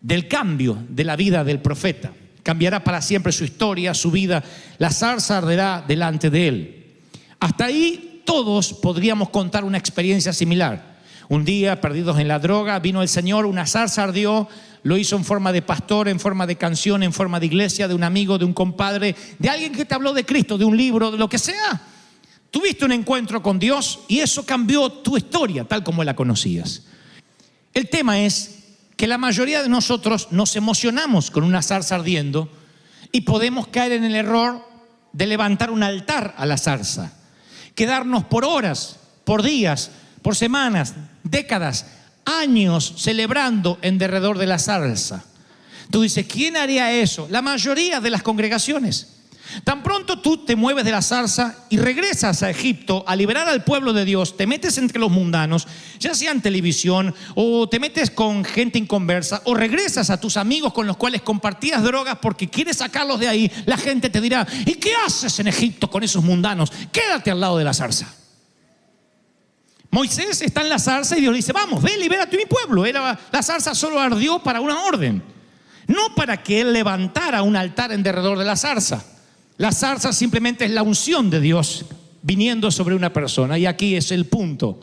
del cambio de la vida del profeta. Cambiará para siempre su historia, su vida. La zarza arderá delante de él. Hasta ahí todos podríamos contar una experiencia similar. Un día, perdidos en la droga, vino el Señor, una zarza ardió, lo hizo en forma de pastor, en forma de canción, en forma de iglesia, de un amigo, de un compadre, de alguien que te habló de Cristo, de un libro, de lo que sea. Tuviste un encuentro con Dios y eso cambió tu historia tal como la conocías. El tema es que la mayoría de nosotros nos emocionamos con una zarza ardiendo y podemos caer en el error de levantar un altar a la zarza. Quedarnos por horas, por días, por semanas, décadas, años celebrando en derredor de la zarza. Tú dices, ¿quién haría eso? La mayoría de las congregaciones. Tan pronto tú te mueves de la zarza y regresas a Egipto a liberar al pueblo de Dios, te metes entre los mundanos, ya sea en televisión o te metes con gente inconversa o regresas a tus amigos con los cuales compartías drogas porque quieres sacarlos de ahí, la gente te dirá, ¿y qué haces en Egipto con esos mundanos? Quédate al lado de la zarza. Moisés está en la zarza y Dios le dice, vamos, ve, libérate a mi pueblo. La zarza solo ardió para una orden, no para que él levantara un altar en derredor de la zarza. La zarza simplemente es la unción de Dios viniendo sobre una persona. Y aquí es el punto.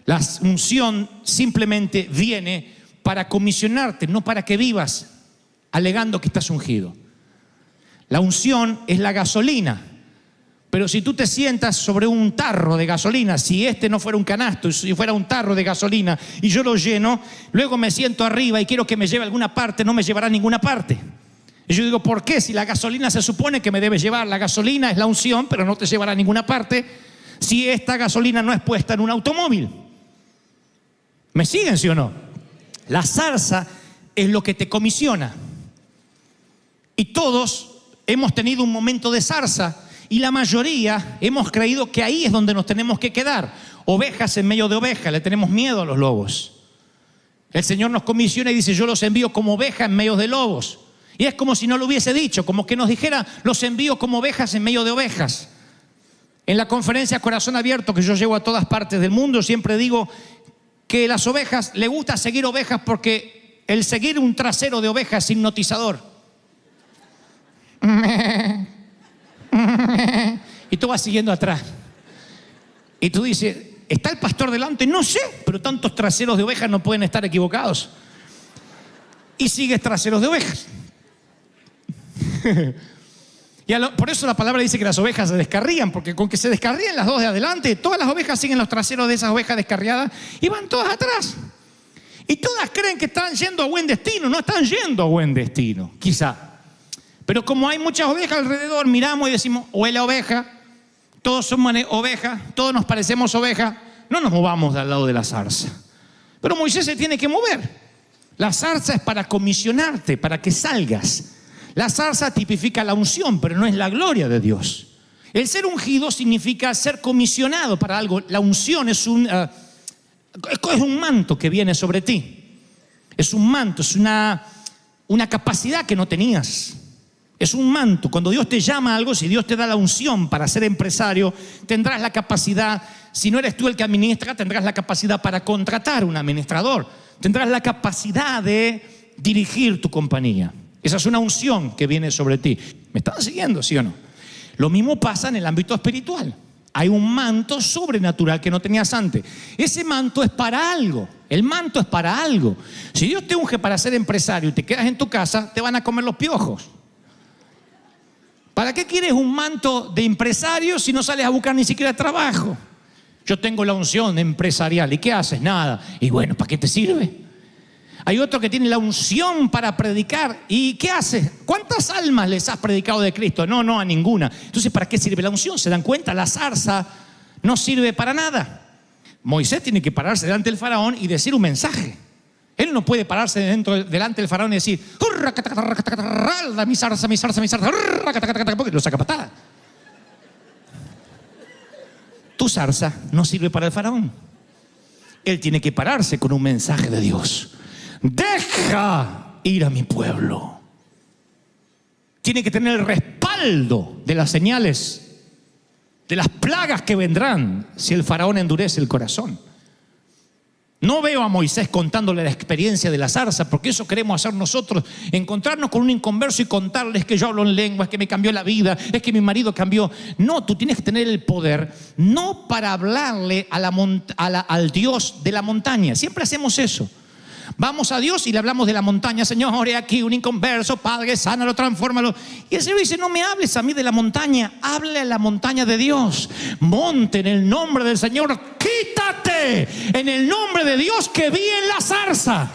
La unción simplemente viene para comisionarte, no para que vivas alegando que estás ungido. La unción es la gasolina. Pero si tú te sientas sobre un tarro de gasolina, si este no fuera un canasto, si fuera un tarro de gasolina y yo lo lleno, luego me siento arriba y quiero que me lleve a alguna parte, no me llevará a ninguna parte. Y yo digo, ¿por qué? Si la gasolina se supone que me debe llevar, la gasolina es la unción, pero no te llevará a ninguna parte si esta gasolina no es puesta en un automóvil. ¿Me siguen, sí o no? La zarza es lo que te comisiona. Y todos hemos tenido un momento de zarza y la mayoría hemos creído que ahí es donde nos tenemos que quedar. Ovejas en medio de ovejas, le tenemos miedo a los lobos. El Señor nos comisiona y dice: yo los envío como ovejas en medio de lobos. Y es como si no lo hubiese dicho, como que nos dijera: los envío como ovejas en medio de ovejas. En la conferencia Corazón Abierto, que yo llevo a todas partes del mundo, siempre digo que las ovejas, le gusta seguir ovejas porque el seguir un trasero de oveja es hipnotizador. Y tú vas siguiendo atrás. Y tú dices: ¿está el pastor delante? No sé, pero tantos traseros de ovejas no pueden estar equivocados. Y sigues traseros de ovejas. Por eso la palabra dice que las ovejas se descarrían, porque con que se descarrían las dos de adelante, todas las ovejas siguen los traseros de esas ovejas descarriadas y van todas atrás. Y todas creen que están yendo a buen destino. No están yendo a buen destino, quizá. Pero como hay muchas ovejas alrededor, miramos y decimos: huele a oveja, todos somos ovejas, todos nos parecemos ovejas, no nos movamos del lado de la zarza. Pero Moisés se tiene que mover. La zarza es para comisionarte, para que salgas. La zarza tipifica la unción, pero no es la gloria de Dios. El ser ungido significa ser comisionado para algo. La unción es un manto que viene sobre ti. Es un manto, es una capacidad que no tenías. Es un manto. Cuando Dios te llama a algo, si Dios te da la unción para ser empresario, tendrás la capacidad. Si no eres tú el que administra, tendrás la capacidad para contratar un administrador. Tendrás la capacidad de dirigir tu compañía. Esa es una unción que viene sobre ti. ¿Me están siguiendo, sí o no? Lo mismo pasa en el ámbito espiritual. Hay un manto sobrenatural que no tenías antes. Ese manto es para algo. El manto es para algo. Si Dios te unge para ser empresario y te quedas en tu casa, te van a comer los piojos. ¿Para qué quieres un manto de empresario si no sales a buscar ni siquiera trabajo? Yo tengo la unción empresarial. ¿Y qué haces? Nada. Y bueno, ¿para qué te sirve? Hay otro que tiene la unción para predicar. ¿Y qué haces? ¿Cuántas almas les has predicado de Cristo? No, a ninguna. Entonces, ¿para qué sirve la unción? ¿Se dan cuenta? La zarza no sirve para nada. Moisés tiene que pararse delante del faraón y decir un mensaje. Él no puede pararse delante del faraón y decir: mi zarza, mi zarza, mi zarza, porque lo saca patada. Tu zarza no sirve para el faraón. Él tiene que pararse con un mensaje de Dios. Deja ir a mi pueblo. Tiene que tener el respaldo de las señales, de las plagas que vendrán si el faraón endurece el corazón. No veo a Moisés contándole la experiencia de la zarza, porque eso queremos hacer nosotros, encontrarnos con un inconverso y contarles que yo hablo en lenguas, que me cambió la vida, es que mi marido cambió. No, tú tienes que tener el poder, no para hablarle al Dios de la montaña. Siempre hacemos eso. Vamos a Dios y le hablamos de la montaña. Señor, he aquí un inconverso, Padre, sánalo, transfórmalo. Y el Señor dice: no me hables a mí de la montaña, háblale a la montaña de Dios. Monte en el nombre del Señor, quítate en el nombre de Dios que vi en la zarza.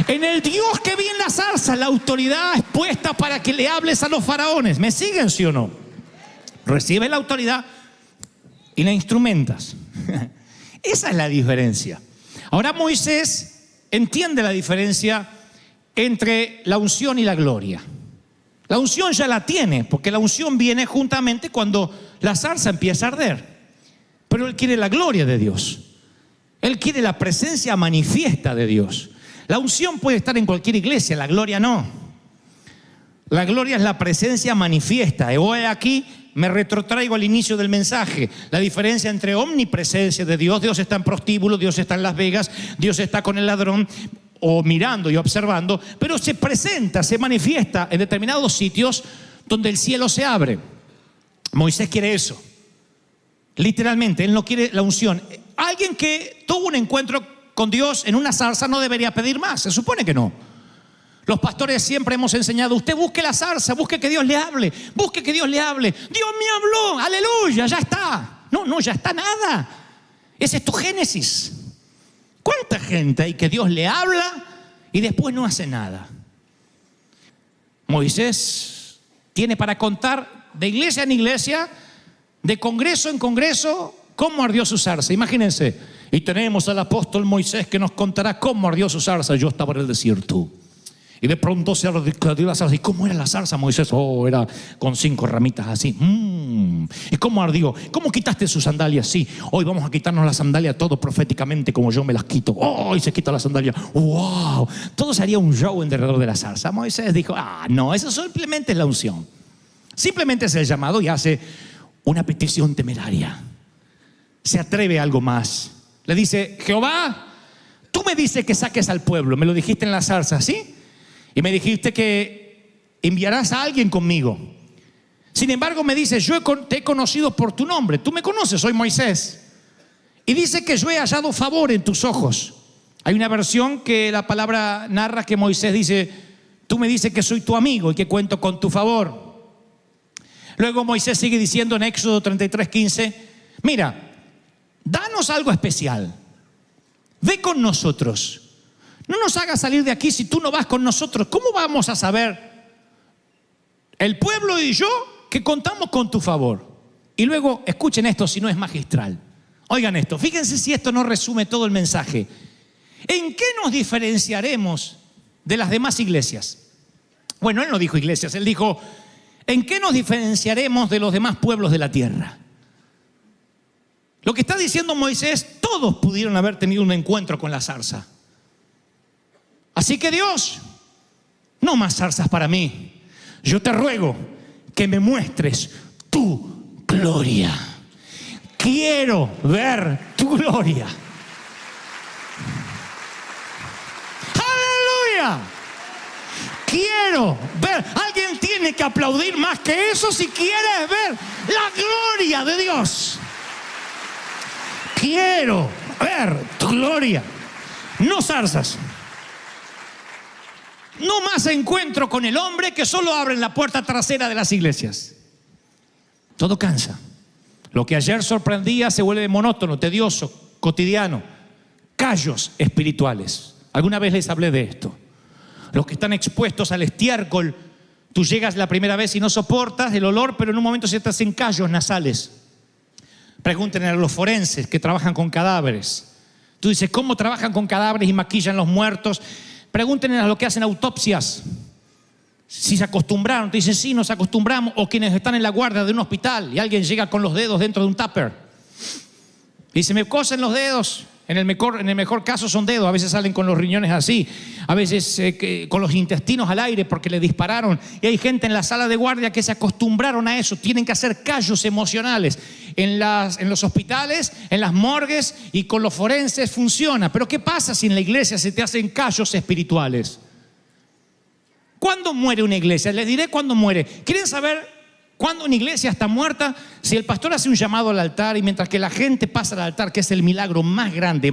En el Dios que vi en la zarza, la autoridad es puesta para que le hables a los faraones. ¿Me siguen, sí o no? Recibe la autoridad y la instrumentas. Esa es la diferencia. Ahora Moisés entiende la diferencia entre la unción y la gloria. La unción ya la tiene, porque la unción viene juntamente cuando la zarza empieza a arder. Pero él quiere la gloria de Dios. Él quiere la presencia manifiesta de Dios. La unción puede estar en cualquier iglesia, la gloria no. La gloria es la presencia manifiesta. Hoy aquí me retrotraigo al inicio del mensaje. La diferencia entre omnipresencia de Dios. Dios está en prostíbulo, Dios está en Las Vegas, Dios está con el ladrón, o mirando y observando, pero se presenta, se manifiesta en determinados sitios donde el cielo se abre. Moisés quiere eso. Literalmente, él no quiere la unción. Alguien que tuvo un encuentro con Dios en una zarza no debería pedir más. Se supone que no. Los pastores siempre hemos enseñado: usted busque la zarza, busque que Dios le hable, busque que Dios le hable. Dios me habló, aleluya, ya está. No, ya está nada. Ese es tu Génesis. ¿Cuánta gente hay que Dios le habla y después no hace nada? Moisés tiene para contar de iglesia en iglesia, de congreso en congreso, cómo ardió su zarza. Imagínense, Y tenemos al apóstol Moisés que nos contará cómo ardió su zarza. Yo estaba en el desierto. Y de pronto se ardió la zarza. ¿Y cómo era la zarza, Moisés? Oh, era con 5 ramitas así. ¿Y cómo ardió? ¿Cómo quitaste sus sandalias? Sí, hoy vamos a quitarnos las sandalias todos proféticamente como yo me las quito. Oh, y se quita la sandalia. Wow. Todo sería un show alrededor de la zarza. Moisés dijo, no, eso simplemente es la unción. Simplemente es el llamado y hace una petición temeraria. Se atreve a algo más. Le dice, Jehová, tú me dices que saques al pueblo. Me lo dijiste en la zarza, ¿sí? Y me dijiste que enviarás a alguien conmigo. Sin embargo me dice, yo te he conocido por tu nombre. Tú me conoces, soy Moisés. Y dice que yo he hallado favor en tus ojos. Hay una versión que la palabra narra que Moisés dice, tú me dices que soy tu amigo y que cuento con tu favor. Luego Moisés sigue diciendo en Éxodo 33:15, mira, danos algo especial. Ve con nosotros. No nos hagas salir de aquí si tú no vas con nosotros. ¿Cómo vamos a saber, el pueblo y yo, que contamos con tu favor? Y luego, escuchen esto si no es magistral. Oigan esto, fíjense si esto no resume todo el mensaje. ¿En qué nos diferenciaremos de las demás iglesias? Bueno, él no dijo iglesias, él dijo, ¿en qué nos diferenciaremos de los demás pueblos de la tierra? Lo que está diciendo Moisés, todos pudieron haber tenido un encuentro con la zarza. Así que Dios, no más zarzas para mí. Yo te ruego que me muestres tu gloria. Quiero ver tu gloria. ¡Aleluya! Quiero ver. Alguien tiene que aplaudir más que eso si quieres ver la gloria de Dios. Quiero ver tu gloria. No zarzas. No más encuentro con el hombre que solo abre la puerta trasera de las iglesias. Todo cansa. Lo que ayer sorprendía se vuelve monótono, tedioso, cotidiano. Callos espirituales. Alguna vez les hablé de esto. Los que están expuestos al estiércol, tú llegas la primera vez y no soportas el olor, pero en un momento se te hacen callos nasales. Pregúntenle a los forenses que trabajan con cadáveres. Tú dices, ¿cómo trabajan con cadáveres y maquillan los muertos? Pregúntenle a los que hacen autopsias si se acostumbraron. Te dicen, sí, nos acostumbramos. O quienes están en la guardia de un hospital y alguien llega con los dedos dentro de un tupper. Dice, me cosen los dedos. En el mejor caso son dedos. A veces salen con los riñones así. A veces con los intestinos al aire porque le dispararon. Y hay gente en la sala de guardia que se acostumbraron a eso. Tienen que hacer callos emocionales. En los hospitales, en las morgues y con los forenses funciona. Pero ¿qué pasa si en la iglesia se te hacen callos espirituales? ¿Cuándo muere una iglesia? Les diré cuándo muere. ¿Quieren saber cuándo una iglesia está muerta? Si el pastor hace un llamado al altar y mientras que la gente pasa al altar, que es el milagro más grande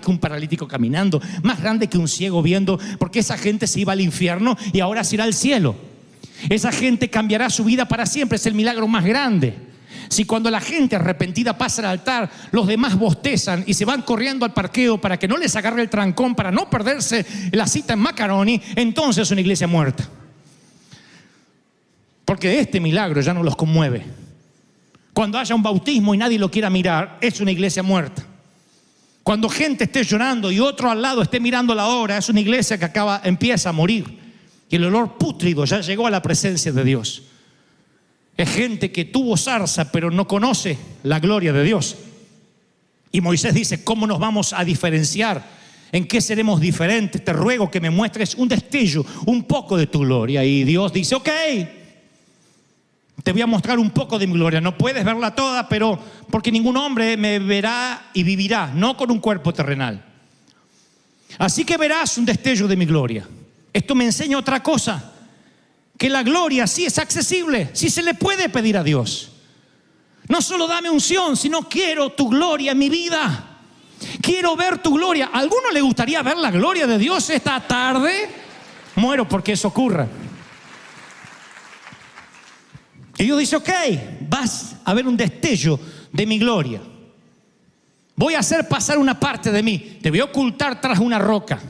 que un paralítico caminando, más grande que un ciego viendo, porque esa gente se iba al infierno y ahora se irá al cielo. Esa gente cambiará su vida para siempre, es el milagro más grande. Si cuando la gente arrepentida pasa al altar, los demás bostezan y se van corriendo al parqueo para que no les agarre el trancón, para no perderse la cita en Macaroni, entonces es una iglesia muerta. Porque este milagro ya no los conmueve. Cuando haya un bautismo y nadie lo quiera mirar, es una iglesia muerta. Cuando gente esté llorando y otro al lado esté mirando la hora, es una iglesia que empieza a morir. Y el olor pútrido ya llegó a la presencia de Dios. Es gente que tuvo zarza pero no conoce la gloria de Dios. Y Moisés dice, ¿cómo nos vamos a diferenciar? ¿En qué seremos diferentes? Te ruego que me muestres un destello, un poco de tu gloria. Y Dios dice, ok, te voy a mostrar un poco de mi gloria. No puedes verla toda, pero porque ningún hombre me verá y vivirá, no con un cuerpo terrenal. Así que verás un destello de mi gloria. Esto me enseña otra cosa, que la gloria sí es accesible, sí se le puede pedir a Dios. No solo dame unción, sino quiero tu gloria en mi vida. Quiero ver tu gloria. ¿A alguno le gustaría ver la gloria de Dios esta tarde? Muero porque eso ocurra. Y Dios dice, ok, vas a ver un destello de mi gloria. Voy a hacer pasar una parte de mí. Te voy a ocultar tras una roca,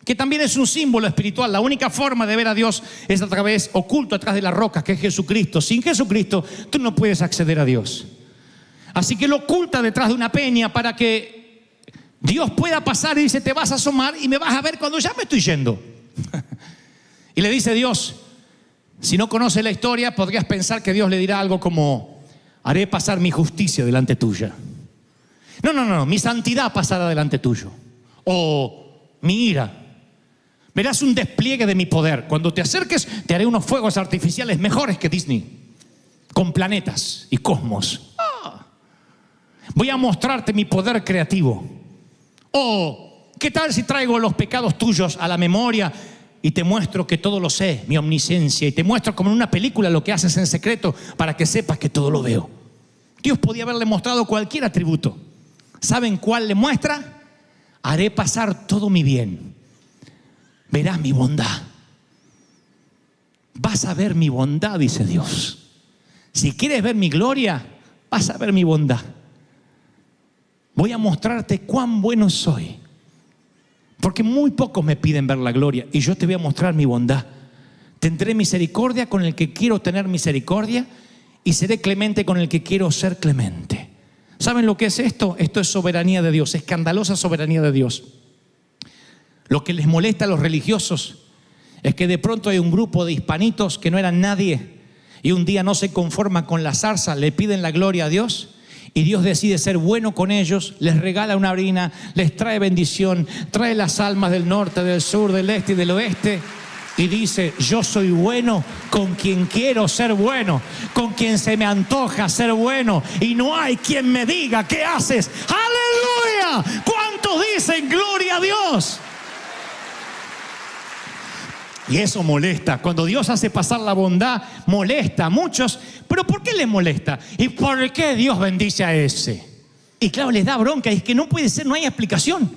que también es un símbolo espiritual. La única forma de ver a Dios es a través, oculto atrás de la roca, que es Jesucristo. Sin Jesucristo tú no puedes acceder a Dios. Así que lo oculta detrás de una peña para que Dios pueda pasar y dice, te vas a asomar y me vas a ver cuando ya me estoy yendo. Y le dice Dios, si no conoces la historia, podrías pensar que Dios le dirá algo como, haré pasar mi justicia delante tuya. No, mi santidad pasará delante tuyo. O mi ira. Verás un despliegue de mi poder. Cuando te acerques, te haré unos fuegos artificiales mejores que Disney, con planetas y cosmos. Voy a mostrarte mi poder creativo. O, ¿qué tal si traigo los pecados tuyos a la memoria y te muestro que todo lo sé, mi omnisciencia, y te muestro como en una película lo que haces en secreto para que sepas que todo lo veo? Dios podía haberle mostrado cualquier atributo. ¿Saben cuál le muestra? Haré pasar todo mi bien. Verás mi bondad. Vas a ver mi bondad, dice Dios. Si quieres ver mi gloria, vas a ver mi bondad. Voy a mostrarte cuán bueno soy. Porque muy pocos me piden ver la gloria y yo te voy a mostrar mi bondad. Tendré misericordia con el que quiero tener misericordia y seré clemente con el que quiero ser clemente. ¿Saben lo que es esto? Esto es soberanía de Dios, escandalosa soberanía de Dios. Lo que les molesta a los religiosos es que de pronto hay un grupo de hispanitos que no eran nadie y un día no se conforman con la zarza, le piden la gloria a Dios y Dios decide ser bueno con ellos, les regala una harina, les trae bendición, trae las almas del norte, del sur, del este y del oeste y dice, yo soy bueno con quien quiero ser bueno, con quien se me antoja ser bueno y no hay quien me diga qué haces. ¡Aleluya! ¿Cuántos dicen gloria a Dios? Y eso molesta. Cuando Dios hace pasar la bondad, molesta a muchos. ¿Pero por qué les molesta? ¿Y por qué Dios bendice a ese? Y claro, les da bronca. Es que no puede ser, no hay explicación.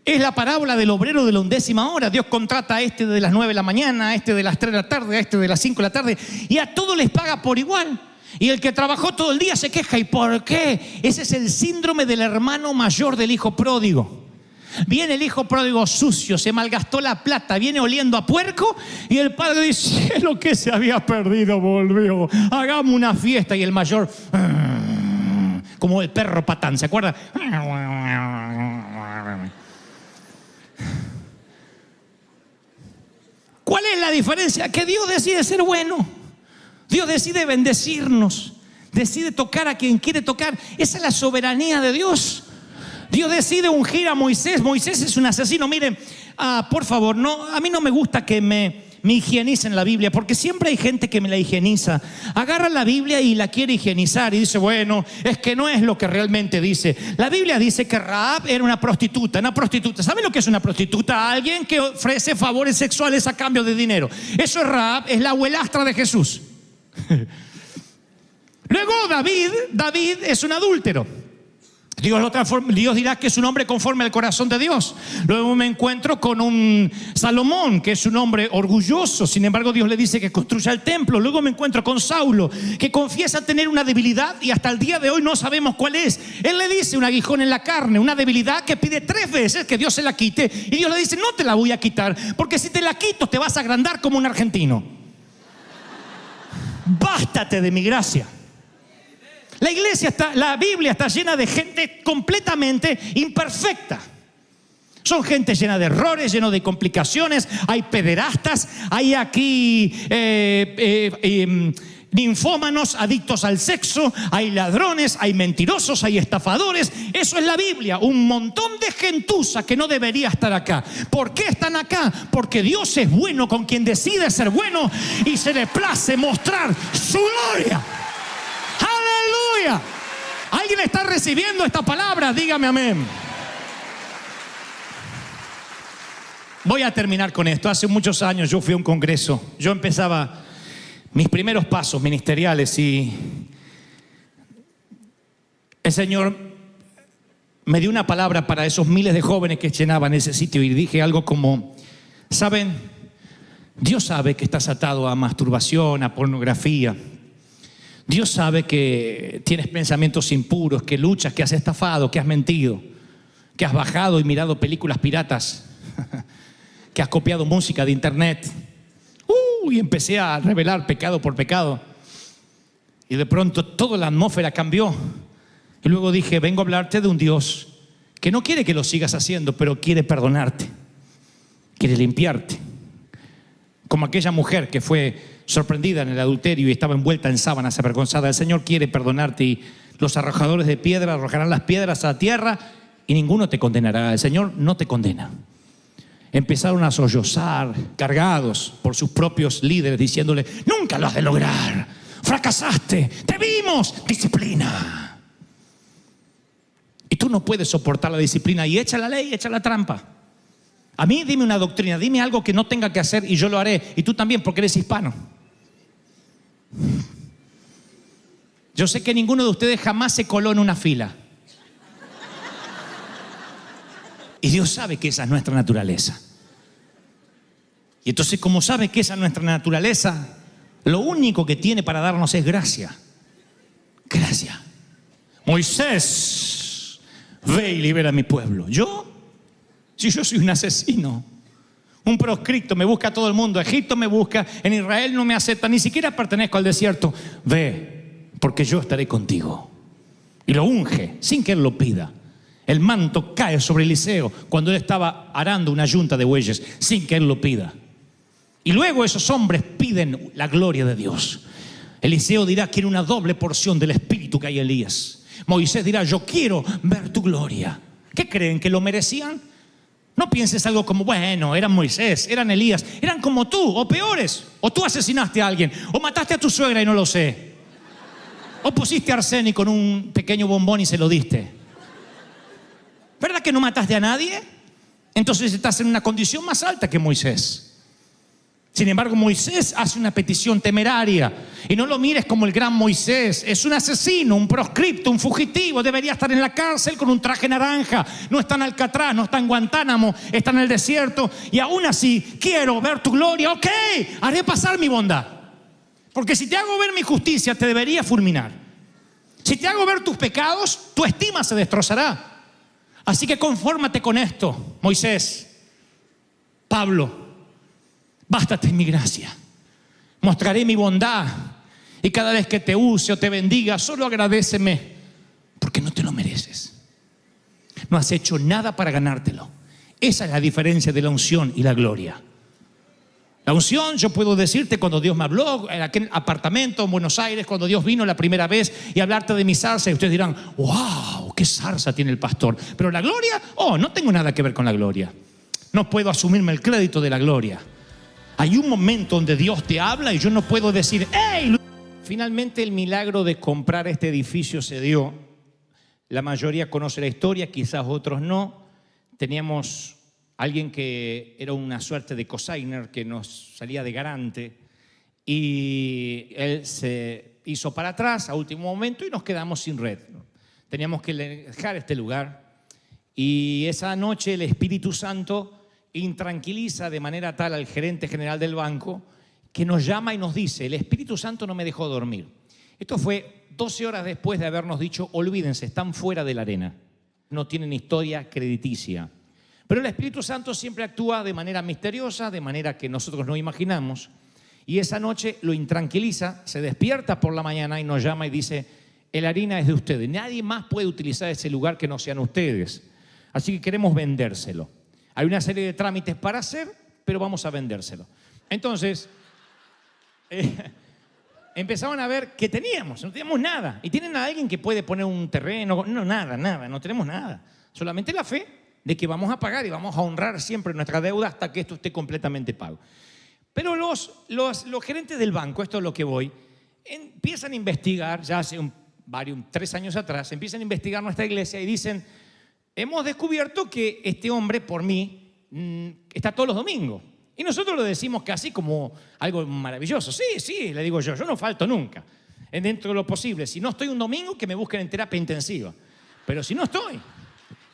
Es la parábola del obrero de la 11ª hora. Dios contrata a este de las 9 de la mañana, a este de las 3 de la tarde, a este de las 5 de la tarde. Y a todos les paga por igual. Y el que trabajó todo el día se queja. ¿Y por qué? Ese es el síndrome del hermano mayor del hijo pródigo. Viene el hijo pródigo sucio, se malgastó la plata, viene oliendo a puerco y el padre dice, lo que se había perdido volvió, hagamos una fiesta. Y el mayor, como el perro Patán, ¿se acuerda? ¿Cuál es la diferencia? Que Dios decide ser bueno, Dios decide bendecirnos, decide tocar a quien quiere tocar. Esa es la soberanía de Dios. Dios decide ungir a Moisés. Moisés es un asesino. Miren, por favor, no, a mí no me gusta que me higienicen la Biblia, porque siempre hay gente que me la higieniza. Agarra la Biblia y la quiere higienizar y dice, bueno, es que no es lo que realmente dice. La Biblia dice que Rahab era una prostituta. Una prostituta. ¿Saben lo que es una prostituta? Alguien que ofrece favores sexuales a cambio de dinero. Eso es Rahab, es la abuelastra de Jesús. Luego David es un adúltero. Dios dirá que es un hombre conforme al corazón de Dios. Luego me encuentro con un Salomón, que es un hombre orgulloso. Sin embargo, Dios le dice que construya el templo. Luego me encuentro con Saulo, que confiesa tener una debilidad y hasta el día de hoy no sabemos cuál es. Él le dice un aguijón en la carne, una debilidad que pide 3 veces que Dios se la quite. Y Dios le dice, no te la voy a quitar, porque si te la quito te vas a agrandar como un argentino. Bástate de mi gracia. La Biblia está llena de gente completamente imperfecta. Son gente llena de errores, llena de complicaciones. Hay pederastas, hay aquí ninfómanos, adictos al sexo, hay ladrones, hay mentirosos, hay estafadores. Eso es la Biblia, un montón de gentuza que no debería estar acá. ¿Por qué están acá? Porque Dios es bueno con quien decide ser bueno y se le place mostrar su gloria. ¡Aleluya! ¿Alguien está recibiendo esta palabra? Dígame amén. Voy a terminar con esto. Hace muchos años yo fui a un congreso. Yo empezaba mis primeros pasos ministeriales y el Señor me dio una palabra para esos miles de jóvenes que llenaban ese sitio y dije algo como, ¿saben? Dios sabe que estás atado a masturbación, a pornografía. Dios sabe que tienes pensamientos impuros, que luchas, que has estafado, que has mentido, que has bajado y mirado películas piratas, que has copiado música de internet. Y empecé a revelar pecado por pecado. Y de pronto toda la atmósfera cambió. Y luego dije, vengo a hablarte de un Dios que no quiere que lo sigas haciendo, pero quiere perdonarte, quiere limpiarte. Como aquella mujer que fue sorprendida en el adulterio y estaba envuelta en sábanas avergonzada. El Señor quiere perdonarte y los arrojadores de piedra arrojarán las piedras a la tierra y ninguno te condenará. El Señor no te condena. Empezaron a sollozar, cargados por sus propios líderes, diciéndole: nunca lo has de lograr, fracasaste, te vimos, disciplina. Y tú no puedes soportar la disciplina y echa la ley, echa la trampa. A mí dime una doctrina, dime algo que no tenga que hacer y yo lo haré. Y tú también, porque eres hispano. Yo sé que ninguno de ustedes jamás se coló en una fila. Y Dios sabe que esa es nuestra naturaleza. Y entonces, como sabe que esa es nuestra naturaleza, lo único que tiene para darnos es gracia. Gracia. Moisés, ve y libera a mi pueblo. ¿Yo? Si yo soy un asesino, un proscripto, me busca todo el mundo. Egipto me busca, en Israel no me acepta, ni siquiera pertenezco al desierto. Ve, porque yo estaré contigo. Y lo unge, sin que él lo pida. El manto cae sobre Eliseo cuando él estaba arando una yunta de bueyes, sin que él lo pida. Y luego esos hombres piden la gloria de Dios. Eliseo dirá: quiero una doble porción del espíritu que hay en Elías. Moisés dirá: yo quiero ver tu gloria. ¿Qué creen? ¿Que lo merecían? No pienses algo como: bueno, eran Moisés, eran Elías, eran como tú o peores. O tú asesinaste a alguien, o mataste a tu suegra y no lo sé, o pusiste arsénico en un pequeño bombón y se lo diste. ¿Verdad que no mataste a nadie? Entonces estás en una condición más alta que Moisés. Sin embargo, Moisés hace una petición temeraria. Y no lo mires como el gran Moisés. Es un asesino, un proscripto, un fugitivo. Debería estar en la cárcel con un traje naranja. No está en Alcatraz, no está en Guantánamo, está en el desierto. Y aún así, quiero ver tu gloria. Ok, haré pasar mi bondad. Porque si te hago ver mi justicia, te debería fulminar. Si te hago ver tus pecados, tu estima se destrozará. Así que confórmate con esto, Moisés, Pablo, bástate en mi gracia. Mostraré mi bondad y cada vez que te use o te bendiga, solo agradéceme, porque no te lo mereces. No has hecho nada para ganártelo. Esa es la diferencia de la unción y la gloria. La unción, yo puedo decirte cuando Dios me habló en aquel apartamento en Buenos Aires, cuando Dios vino la primera vez y hablarte de mi zarza, y ustedes dirán: wow, qué zarza tiene el pastor. Pero la gloria, no tengo nada que ver con la gloria. No puedo asumirme el crédito de la gloria. Hay un momento donde Dios te habla y yo no puedo decir: ¡hey! Finalmente el milagro de comprar este edificio se dio. La mayoría conoce la historia, quizás otros no. Teníamos alguien que era una suerte de cosigner que nos salía de garante y él se hizo para atrás a último momento y nos quedamos sin red. Teníamos que dejar este lugar y esa noche el Espíritu Santo intranquiliza de manera tal al gerente general del banco que nos llama y nos dice: el Espíritu Santo no me dejó dormir. Esto fue 12 horas después de habernos dicho: olvídense, están fuera de la arena, no tienen historia crediticia. Pero el Espíritu Santo siempre actúa de manera misteriosa, de manera que nosotros no imaginamos. Y esa noche lo intranquiliza, se despierta por la mañana y nos llama y dice: el harina es de ustedes, nadie más puede utilizar ese lugar que no sean ustedes. Así que queremos vendérselo. Hay una serie de trámites para hacer, pero vamos a vendérselo. Entonces, empezaban a ver que teníamos, no teníamos nada. Y tienen a alguien que puede poner un terreno, no, nada, no tenemos nada. Solamente la fe de que vamos a pagar y vamos a honrar siempre nuestra deuda hasta que esto esté completamente pago. Pero los gerentes del banco, esto es lo que voy, empiezan a investigar, ya hace 3 años atrás, empiezan a investigar nuestra iglesia y dicen: hemos descubierto que este hombre, por mí, está todos los domingos. Y nosotros lo decimos casi como algo maravilloso. Sí, le digo yo no falto nunca, dentro de lo posible. Si no estoy un domingo, que me busquen en terapia intensiva. Pero si no estoy,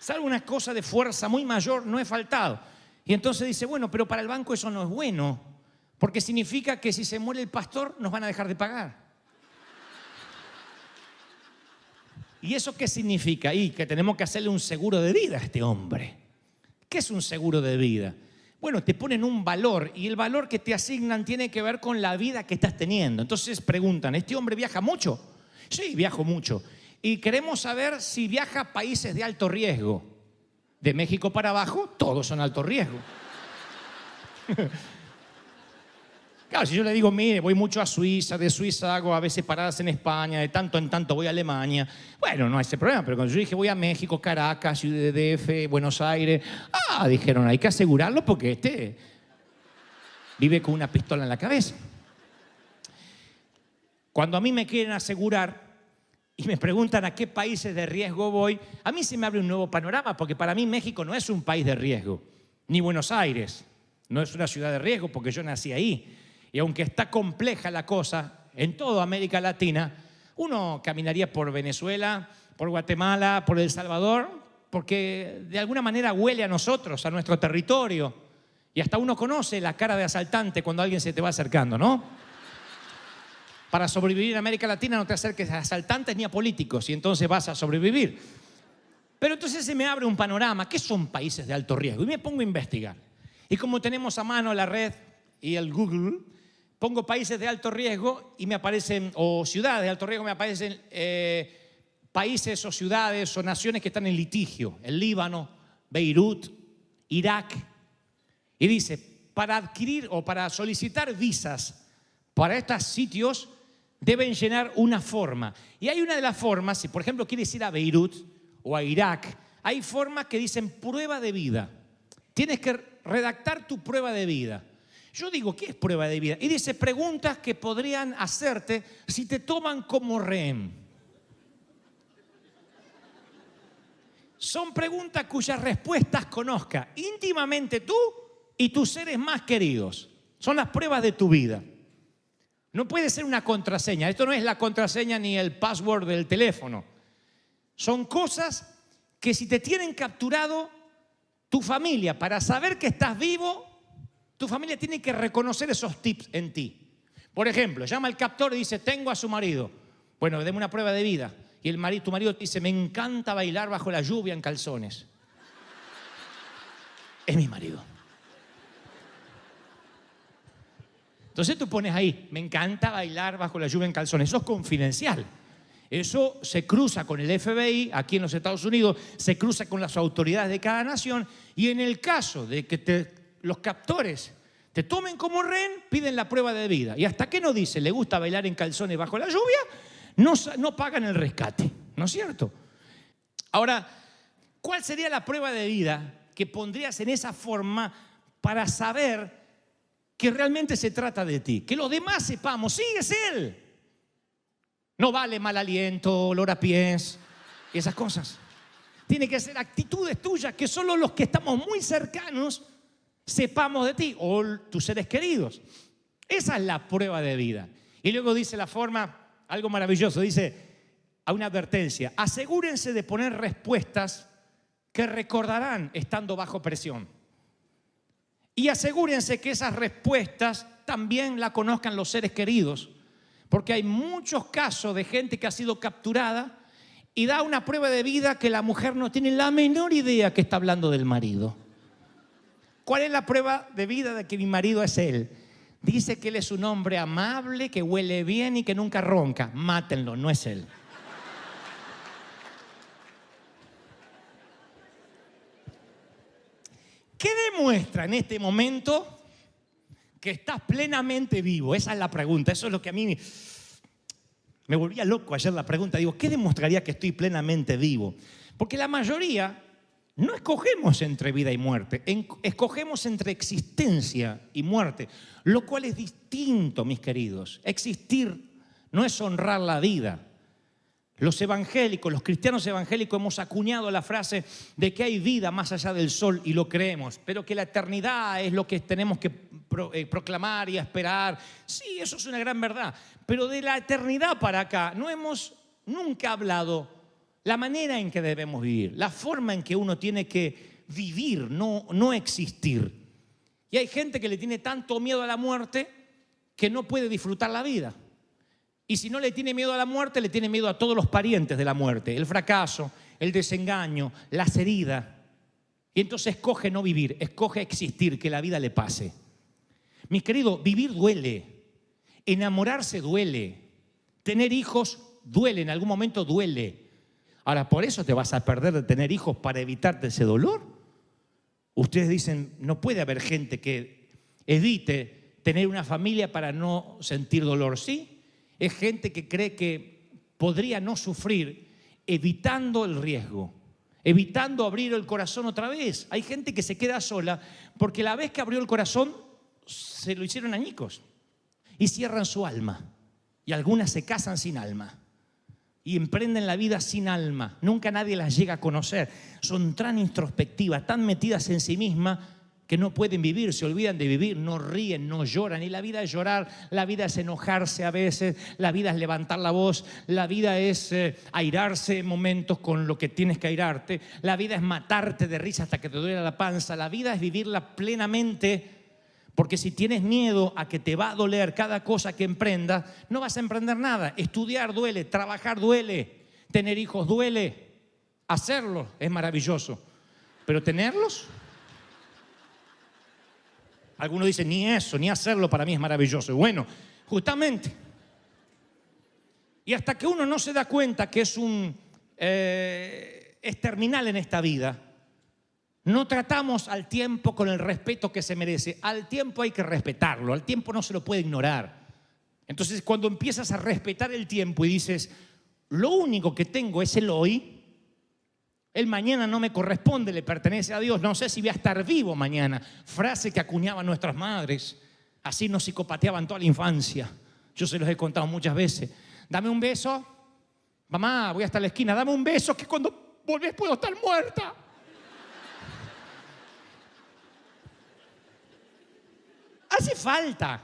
salvo una cosa de fuerza muy mayor, no he faltado. Y entonces dice: bueno, pero para el banco eso no es bueno, porque significa que si se muere el pastor nos van a dejar de pagar. ¿Y eso qué significa? Y que tenemos que hacerle un seguro de vida a este hombre. ¿Qué es un seguro de vida? Bueno, te ponen un valor y el valor que te asignan tiene que ver con la vida que estás teniendo. Entonces preguntan: ¿este hombre viaja mucho? Sí, viajo mucho. Y queremos saber si viaja a países de alto riesgo. De México para abajo, todos son alto riesgo. Claro, si yo le digo, mire, voy mucho a Suiza, de Suiza hago a veces paradas en España, de tanto en tanto voy a Alemania, bueno, no hay ese problema, pero cuando yo dije voy a México, Caracas, Ciudad de DF, Buenos Aires, dijeron, hay que asegurarlo porque este vive con una pistola en la cabeza. Cuando a mí me quieren asegurar y me preguntan a qué países de riesgo voy, a mí se me abre un nuevo panorama, porque para mí México no es un país de riesgo, ni Buenos Aires no es una ciudad de riesgo porque yo nací ahí. Y aunque está compleja la cosa, en toda América Latina, uno caminaría por Venezuela, por Guatemala, por El Salvador, porque de alguna manera huele a nosotros, a nuestro territorio. Y hasta uno conoce la cara de asaltante cuando alguien se te va acercando, ¿no? Para sobrevivir en América Latina no te acerques a asaltantes ni a políticos y entonces vas a sobrevivir. Pero entonces se me abre un panorama. ¿Qué son países de alto riesgo? Y me pongo a investigar. Y como tenemos a mano la red y el Google, pongo países de alto riesgo y me aparecen, o ciudades de alto riesgo, me aparecen países o ciudades o naciones que están en litigio. El Líbano, Beirut, Irak. Y dice, para adquirir o para solicitar visas para estos sitios deben llenar una forma. Y hay una de las formas, si por ejemplo quieres ir a Beirut o a Irak, hay formas que dicen prueba de vida. Tienes que redactar tu prueba de vida. Yo digo, ¿qué es prueba de vida? Y dice, preguntas que podrían hacerte si te toman como rehén. Son preguntas cuyas respuestas conozcas íntimamente tú y tus seres más queridos. Son las pruebas de tu vida. No puede ser una contraseña. Esto no es la contraseña ni el password del teléfono. Son cosas que si te tienen capturado tu familia para saber que estás vivo, tu familia tiene que reconocer esos tips en ti. Por ejemplo, llama al captor y dice, tengo a su marido. Bueno, deme una prueba de vida. Y tu marido te dice, me encanta bailar bajo la lluvia en calzones. Es mi marido. Entonces tú pones ahí, me encanta bailar bajo la lluvia en calzones. Eso es confidencial. Eso se cruza con el FBI aquí en los Estados Unidos, se cruza con las autoridades de cada nación y en el caso de que los captores te tomen como rehén, piden la prueba de vida. Y hasta que no dice, le gusta bailar en calzones bajo la lluvia, no pagan el rescate, ¿no es cierto? Ahora, ¿cuál sería la prueba de vida que pondrías en esa forma para saber que realmente se trata de ti? Que los demás sepamos, sí, es él. No vale mal aliento, olor a pies y esas cosas. Tiene que ser actitudes tuyas que solo los que estamos muy cercanos sepamos de ti o tus seres queridos. Esa es la prueba de vida. Y luego dice la forma, algo maravilloso, dice a una advertencia, asegúrense de poner respuestas que recordarán estando bajo presión. Y asegúrense que esas respuestas también la conozcan los seres queridos, porque hay muchos casos de gente que ha sido capturada y da una prueba de vida que la mujer no tiene la menor idea que está hablando del marido. ¿Cuál es la prueba de vida de que mi marido es él? Dice que él es un hombre amable, que huele bien y que nunca ronca. Mátenlo, no es él. ¿Qué demuestra en este momento que estás plenamente vivo? Esa es la pregunta. Eso es lo que a mí me volvía loco ayer la pregunta. Digo, ¿qué demostraría que estoy plenamente vivo? Porque la mayoría no escogemos entre vida y muerte. Escogemos entre existencia y muerte. Lo cual es distinto, mis queridos. Existir no es honrar la vida. Los evangélicos, los cristianos evangélicos hemos acuñado la frase de que hay vida más allá del sol y lo creemos, pero que la eternidad es lo que tenemos que proclamar y esperar. Sí, eso es una gran verdad, pero de la eternidad para acá no hemos nunca hablado la manera en que debemos vivir, la forma en que uno tiene que vivir, no existir. Y hay gente que le tiene tanto miedo a la muerte que no puede disfrutar la vida. Y si no le tiene miedo a la muerte, le tiene miedo a todos los parientes de la muerte, el fracaso, el desengaño, las heridas. Y entonces escoge no vivir, escoge existir, que la vida le pase. Mis queridos, vivir duele, enamorarse duele, tener hijos duele, en algún momento duele. Ahora, ¿por eso te vas a perder de tener hijos para evitarte ese dolor? Ustedes dicen, no puede haber gente que evite tener una familia para no sentir dolor. Sí, es gente que cree que podría no sufrir evitando el riesgo, evitando abrir el corazón otra vez. Hay gente que se queda sola porque la vez que abrió el corazón se lo hicieron añicos y cierran su alma. Y algunas se casan sin alma y emprenden la vida sin alma. Nunca nadie las llega a conocer. Son tan introspectivas, tan metidas en sí mismas que no pueden vivir, se olvidan de vivir, no ríen, no lloran. Y la vida es llorar, la vida es enojarse a veces, la vida es levantar la voz, la vida es airarse en momentos con lo que tienes que airarte, la vida es matarte de risa hasta que te duele la panza, la vida es vivirla plenamente. Porque si tienes miedo a que te va a doler cada cosa que emprendas, no vas a emprender nada. Estudiar duele, trabajar duele, tener hijos duele, hacerlo es maravilloso. Pero tenerlos, algunos dicen, ni eso, ni hacerlo para mí es maravilloso. Bueno, justamente. Y hasta que uno no se da cuenta que es terminal en esta vida, no tratamos al tiempo con el respeto que se merece. Al tiempo hay que respetarlo, al tiempo no se lo puede ignorar. Entonces, cuando empiezas a respetar el tiempo y dices, lo único que tengo es el hoy, el mañana no me corresponde, le pertenece a Dios, no sé si voy a estar vivo mañana. Frase que acuñaban nuestras madres, así nos psicopateaban toda la infancia. Yo se los he contado muchas veces. Dame un beso, mamá, voy hasta la esquina, dame un beso que cuando volvés puedo estar muerta. Hace falta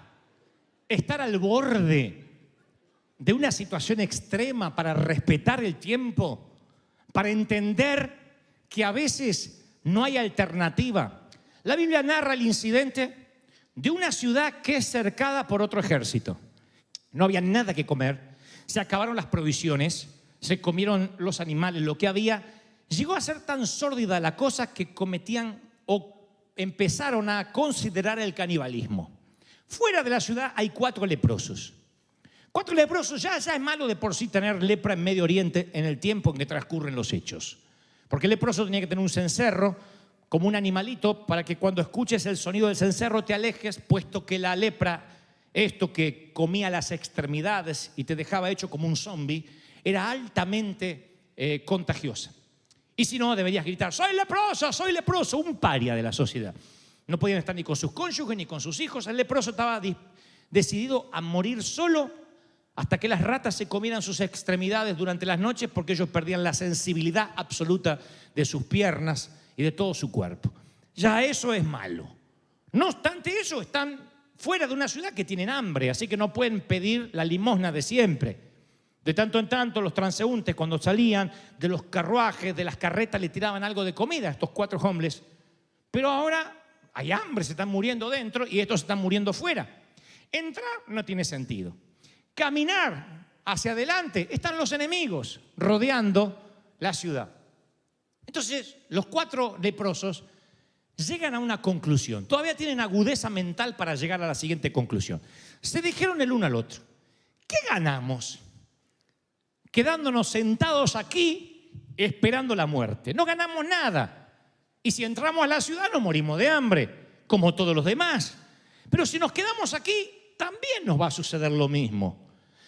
estar al borde de una situación extrema para respetar el tiempo, para entender que a veces no hay alternativa. La Biblia narra el incidente de una ciudad que es cercada por otro ejército. No había nada que comer, se acabaron las provisiones, se comieron los animales, lo que había. Llegó a ser tan sórdida la cosa que cometían o empezaron a considerar el canibalismo. Fuera de la ciudad hay 4 leprosos. 4 leprosos, ya es malo de por sí tener lepra en Medio Oriente en el tiempo en que transcurren los hechos. Porque el leproso tenía que tener un cencerro, como un animalito, para que cuando escuches el sonido del cencerro te alejes, puesto que la lepra, esto que comía las extremidades y te dejaba hecho como un zombie, era altamente contagiosa. Y si no, deberías gritar, soy leproso, un paria de la sociedad. No podían estar ni con sus cónyuges ni con sus hijos. El leproso estaba decidido a morir solo hasta que las ratas se comieran sus extremidades durante las noches, porque ellos perdían la sensibilidad absoluta de sus piernas y de todo su cuerpo. Ya eso es malo. No obstante eso, están fuera de una ciudad que tienen hambre, así que no pueden pedir la limosna de siempre. De tanto en tanto, los transeúntes, cuando salían de los carruajes, de las carretas, le tiraban algo de comida a estos 4 hombres. Pero ahora hay hambre, se están muriendo dentro y estos se están muriendo fuera. Entrar no tiene sentido. Caminar hacia adelante, están los enemigos rodeando la ciudad. Entonces, los 4 leprosos llegan a una conclusión. Todavía tienen agudeza mental para llegar a la siguiente conclusión. Se dijeron el uno al otro, ¿qué ganamos quedándonos sentados aquí esperando la muerte? No ganamos nada. Y si entramos a la ciudad nos morimos de hambre, como todos los demás. Pero si nos quedamos aquí, también nos va a suceder lo mismo.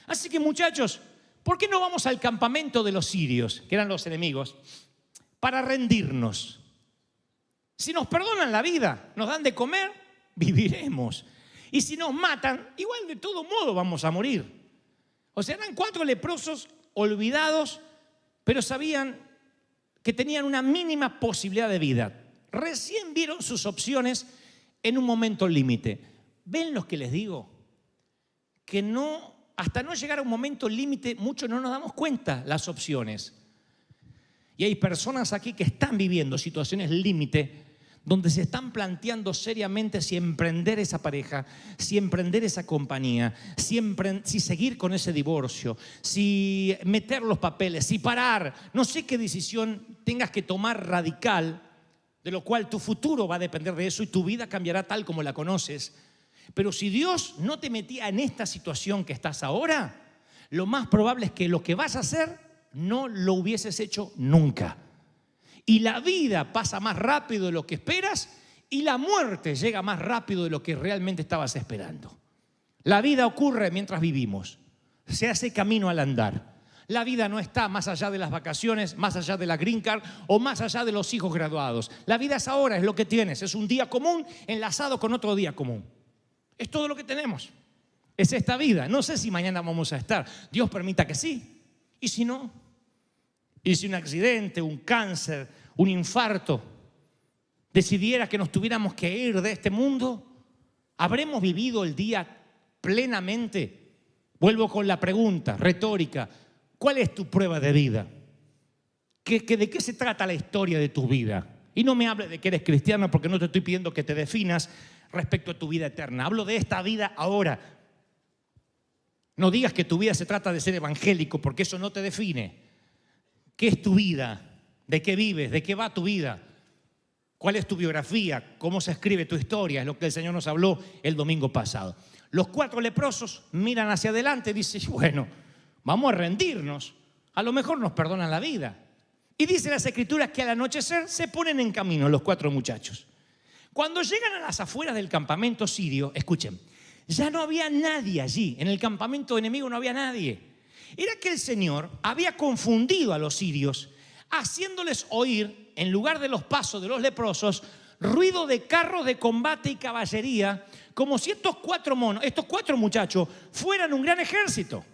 Así que, muchachos, ¿por qué no vamos al campamento de los sirios, que eran los enemigos, para rendirnos? Si nos perdonan la vida, nos dan de comer, viviremos. Y si nos matan, igual de todo modo vamos a morir. O sea, eran 4 leprosos olvidados, pero sabían que tenían una mínima posibilidad de vida. Recién vieron sus opciones en un momento límite. ¿Ven lo que les digo? Que no, hasta no llegar a un momento límite, muchos no nos damos cuenta las opciones. Y hay personas aquí que están viviendo situaciones límite, donde se están planteando seriamente si emprender esa pareja, si emprender esa compañía, si seguir con ese divorcio, si meter los papeles, si parar. No sé qué decisión tengas que tomar radical, de lo cual tu futuro va a depender de eso y tu vida cambiará tal como la conoces. Pero si Dios no te metía en esta situación que estás ahora, lo más probable es que lo que vas a hacer no lo hubieses hecho nunca. Y la vida pasa más rápido de lo que esperas y la muerte llega más rápido de lo que realmente estabas esperando. La vida ocurre mientras vivimos, se hace camino al andar. La vida no está más allá de las vacaciones, más allá de la green card o más allá de los hijos graduados. La vida es ahora, es lo que tienes, es un día común enlazado con otro día común. Es todo lo que tenemos, es esta vida. No sé si mañana vamos a estar, Dios permita que sí, y si no, y si un accidente, un cáncer, un infarto decidiera que nos tuviéramos que ir de este mundo, ¿habremos vivido el día plenamente? Vuelvo con la pregunta retórica. ¿Cuál es tu prueba de vida? ¿De qué se trata la historia de tu vida? Y no me hables de que eres cristiano porque no te estoy pidiendo que te definas respecto a tu vida eterna. Hablo de esta vida ahora. No digas que tu vida se trata de ser evangélico porque eso no te define. ¿Qué es tu vida? ¿De qué vives? ¿De qué va tu vida? ¿Cuál es tu biografía? ¿Cómo se escribe tu historia? Es lo que el Señor nos habló el domingo pasado. Los 4 leprosos miran hacia adelante y dicen, bueno, vamos a rendirnos, a lo mejor nos perdonan la vida. Y dice las Escrituras que al anochecer se ponen en camino los 4 muchachos. Cuando llegan a las afueras del campamento sirio, escuchen, ya no había nadie allí, en el campamento enemigo no había nadie. Era que el Señor había confundido a los sirios, haciéndoles oír, en lugar de los pasos de los leprosos, ruido de carros de combate y caballería, como si estos 4 muchachos fueran un gran ejército.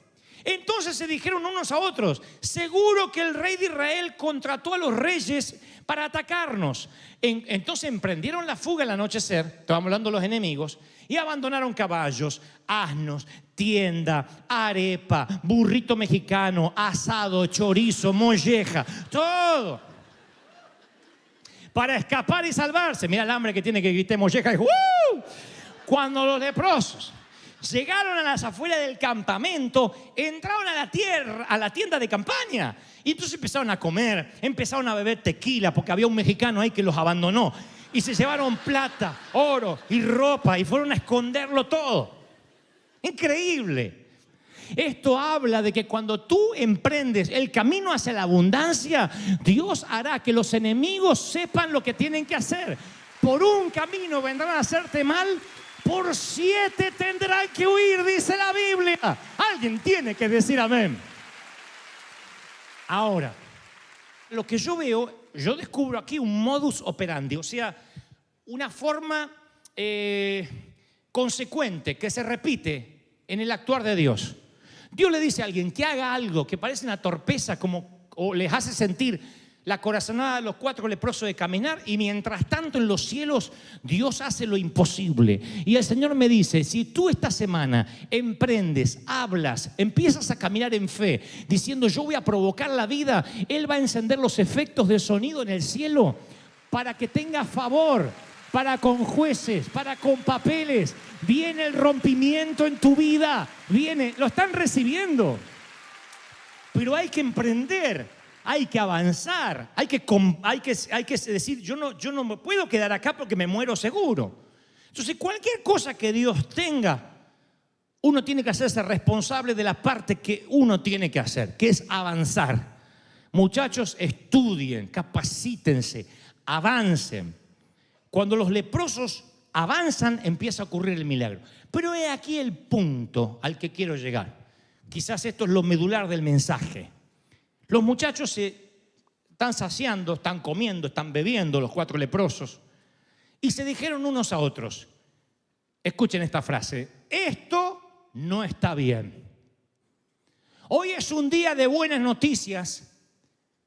Entonces se dijeron unos a otros, seguro que el rey de Israel contrató a los reyes para atacarnos. Entonces emprendieron la fuga al anochecer, estábamos hablando de los enemigos, y abandonaron caballos, asnos, tienda, arepa, burrito mexicano, asado, chorizo, molleja, todo, para escapar y salvarse. Mira el hambre que tiene que gritar molleja. Cuando los leprosos llegaron a las afueras del campamento, entraron a la tienda de campaña y entonces empezaron a comer, empezaron a beber tequila porque había un mexicano ahí que los abandonó y se llevaron plata, oro y ropa y fueron a esconderlo todo. Increíble. Esto habla de que cuando tú emprendes el camino hacia la abundancia, Dios hará que los enemigos sepan lo que tienen que hacer. Por un camino vendrán a hacerte mal, por 7 tendrán que huir, dice la Biblia. Alguien tiene que decir amén. Ahora, lo que yo veo, yo descubro aquí un modus operandi, o sea, una forma consecuente que se repite en el actuar de Dios. Dios le dice a alguien que haga algo que parece una torpeza, o les hace sentir la corazonada de los 4 leprosos de caminar, y mientras tanto en los cielos Dios hace lo imposible. Y el Señor me dice, si tú esta semana emprendes, hablas, empiezas a caminar en fe, diciendo yo voy a provocar la vida, Él va a encender los efectos de sonido en el cielo para que tenga favor, para con jueces, para con papeles. Viene el rompimiento en tu vida, viene, lo están recibiendo, pero hay que emprender. Hay que avanzar, hay que decir, yo no me puedo quedar acá porque me muero seguro. Entonces, cualquier cosa que Dios tenga, uno tiene que hacerse responsable de la parte que uno tiene que hacer, que es avanzar. Muchachos, estudien, capacítense, avancen. Cuando los leprosos avanzan, empieza a ocurrir el milagro. Pero he aquí el punto al que quiero llegar. Quizás esto es lo medular del mensaje. Los muchachos se están saciando, están comiendo, están bebiendo, los 4 leprosos, y se dijeron unos a otros, escuchen esta frase, esto no está bien. Hoy es un día de buenas noticias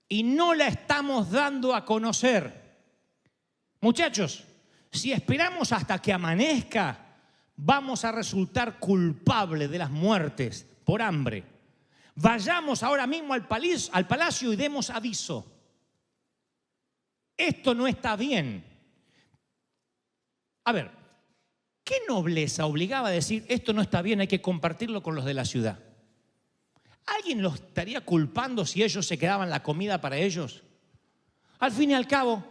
y no la estamos dando a conocer. Muchachos, si esperamos hasta que amanezca, vamos a resultar culpables de las muertes por hambre. Vayamos ahora mismo al palacio y demos aviso. Esto no está bien. A ver, ¿qué nobleza obligaba a decir esto no está bien, hay que compartirlo con los de la ciudad? ¿Alguien los estaría culpando si ellos se quedaban la comida para ellos? Al fin y al cabo,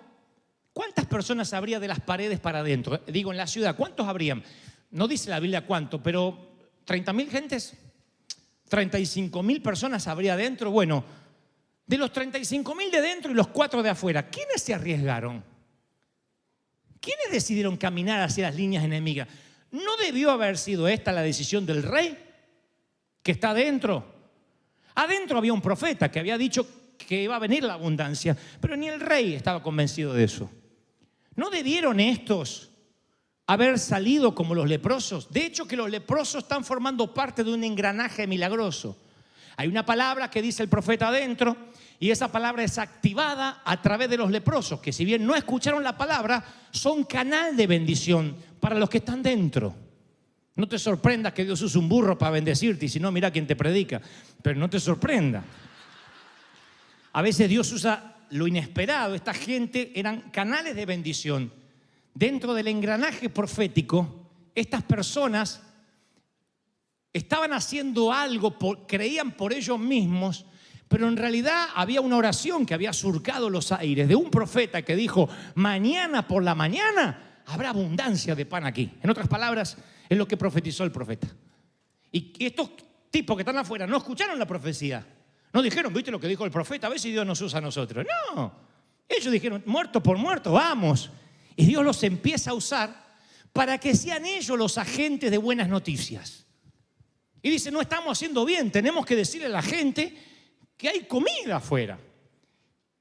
¿cuántas personas habría de las paredes para adentro? Digo, en la ciudad, ¿cuántos habrían? No dice la Biblia cuánto, pero 30.000 gentes. 35.000 personas habría adentro. Bueno, De los 35.000 de dentro y los 4 de afuera, ¿quiénes se arriesgaron? ¿Quiénes decidieron caminar hacia las líneas enemigas? ¿No debió haber sido esta la decisión del rey que está adentro? Adentro había un profeta que había dicho que iba a venir la abundancia, pero ni el rey estaba convencido de eso. ¿No debieron estos haber salido como los leprosos? De hecho, que los leprosos están formando parte de un engranaje milagroso. Hay una palabra que dice el profeta adentro y esa palabra es activada a través de los leprosos, que si bien no escucharon la palabra, son canal de bendición para los que están dentro. No te sorprendas que Dios use un burro para bendecirte y si no, mira quién te predica. Pero no te sorprenda. A veces Dios usa lo inesperado. Esta gente eran canales de bendición. Dentro del engranaje profético, estas personas estaban haciendo algo, creían por ellos mismos, pero en realidad había una oración que había surcado los aires de un profeta que dijo: mañana por la mañana habrá abundancia de pan aquí. En otras palabras, es lo que profetizó el profeta. Y estos tipos que están afuera no escucharon la profecía. No dijeron: ¿viste lo que dijo el profeta? A ver si Dios nos usa a nosotros. No, ellos dijeron: muerto por muerto, vamos. Y Dios los empieza a usar para que sean ellos los agentes de buenas noticias. Y dice: no estamos haciendo bien, tenemos que decirle a la gente que hay comida afuera.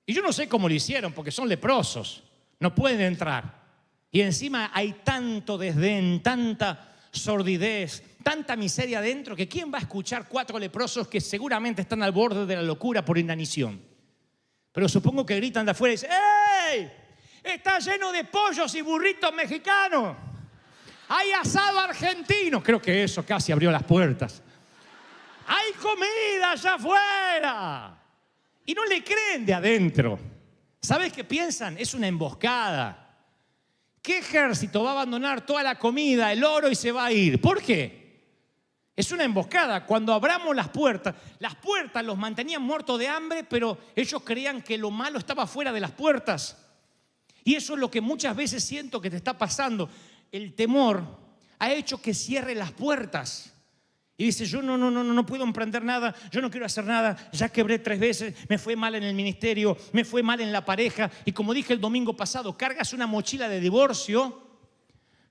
Y yo no sé cómo lo hicieron, porque son leprosos, no pueden entrar. Y encima hay tanto desdén, tanta sordidez, tanta miseria adentro, que ¿quién va a escuchar 4 leprosos que seguramente están al borde de la locura por inanición? Pero supongo que gritan de afuera y dicen: ¡ey! Está lleno de pollos y burritos mexicanos. Hay asado argentino. Creo que eso casi abrió las puertas. Hay comida allá afuera. Y no le creen de adentro. ¿Sabes qué piensan? Es una emboscada. ¿Qué ejército va a abandonar toda la comida, el oro y se va a ir? ¿Por qué? Es una emboscada. Cuando abramos las puertas los mantenían muertos de hambre, pero ellos creían que lo malo estaba fuera de las puertas. Y eso es lo que muchas veces siento que te está pasando. El temor ha hecho que cierre las puertas. Y dice: yo no puedo emprender nada, yo no quiero hacer nada, ya quebré 3 veces, me fue mal en el ministerio, me fue mal en la pareja. Y como dije el domingo pasado, cargas una mochila de divorcio,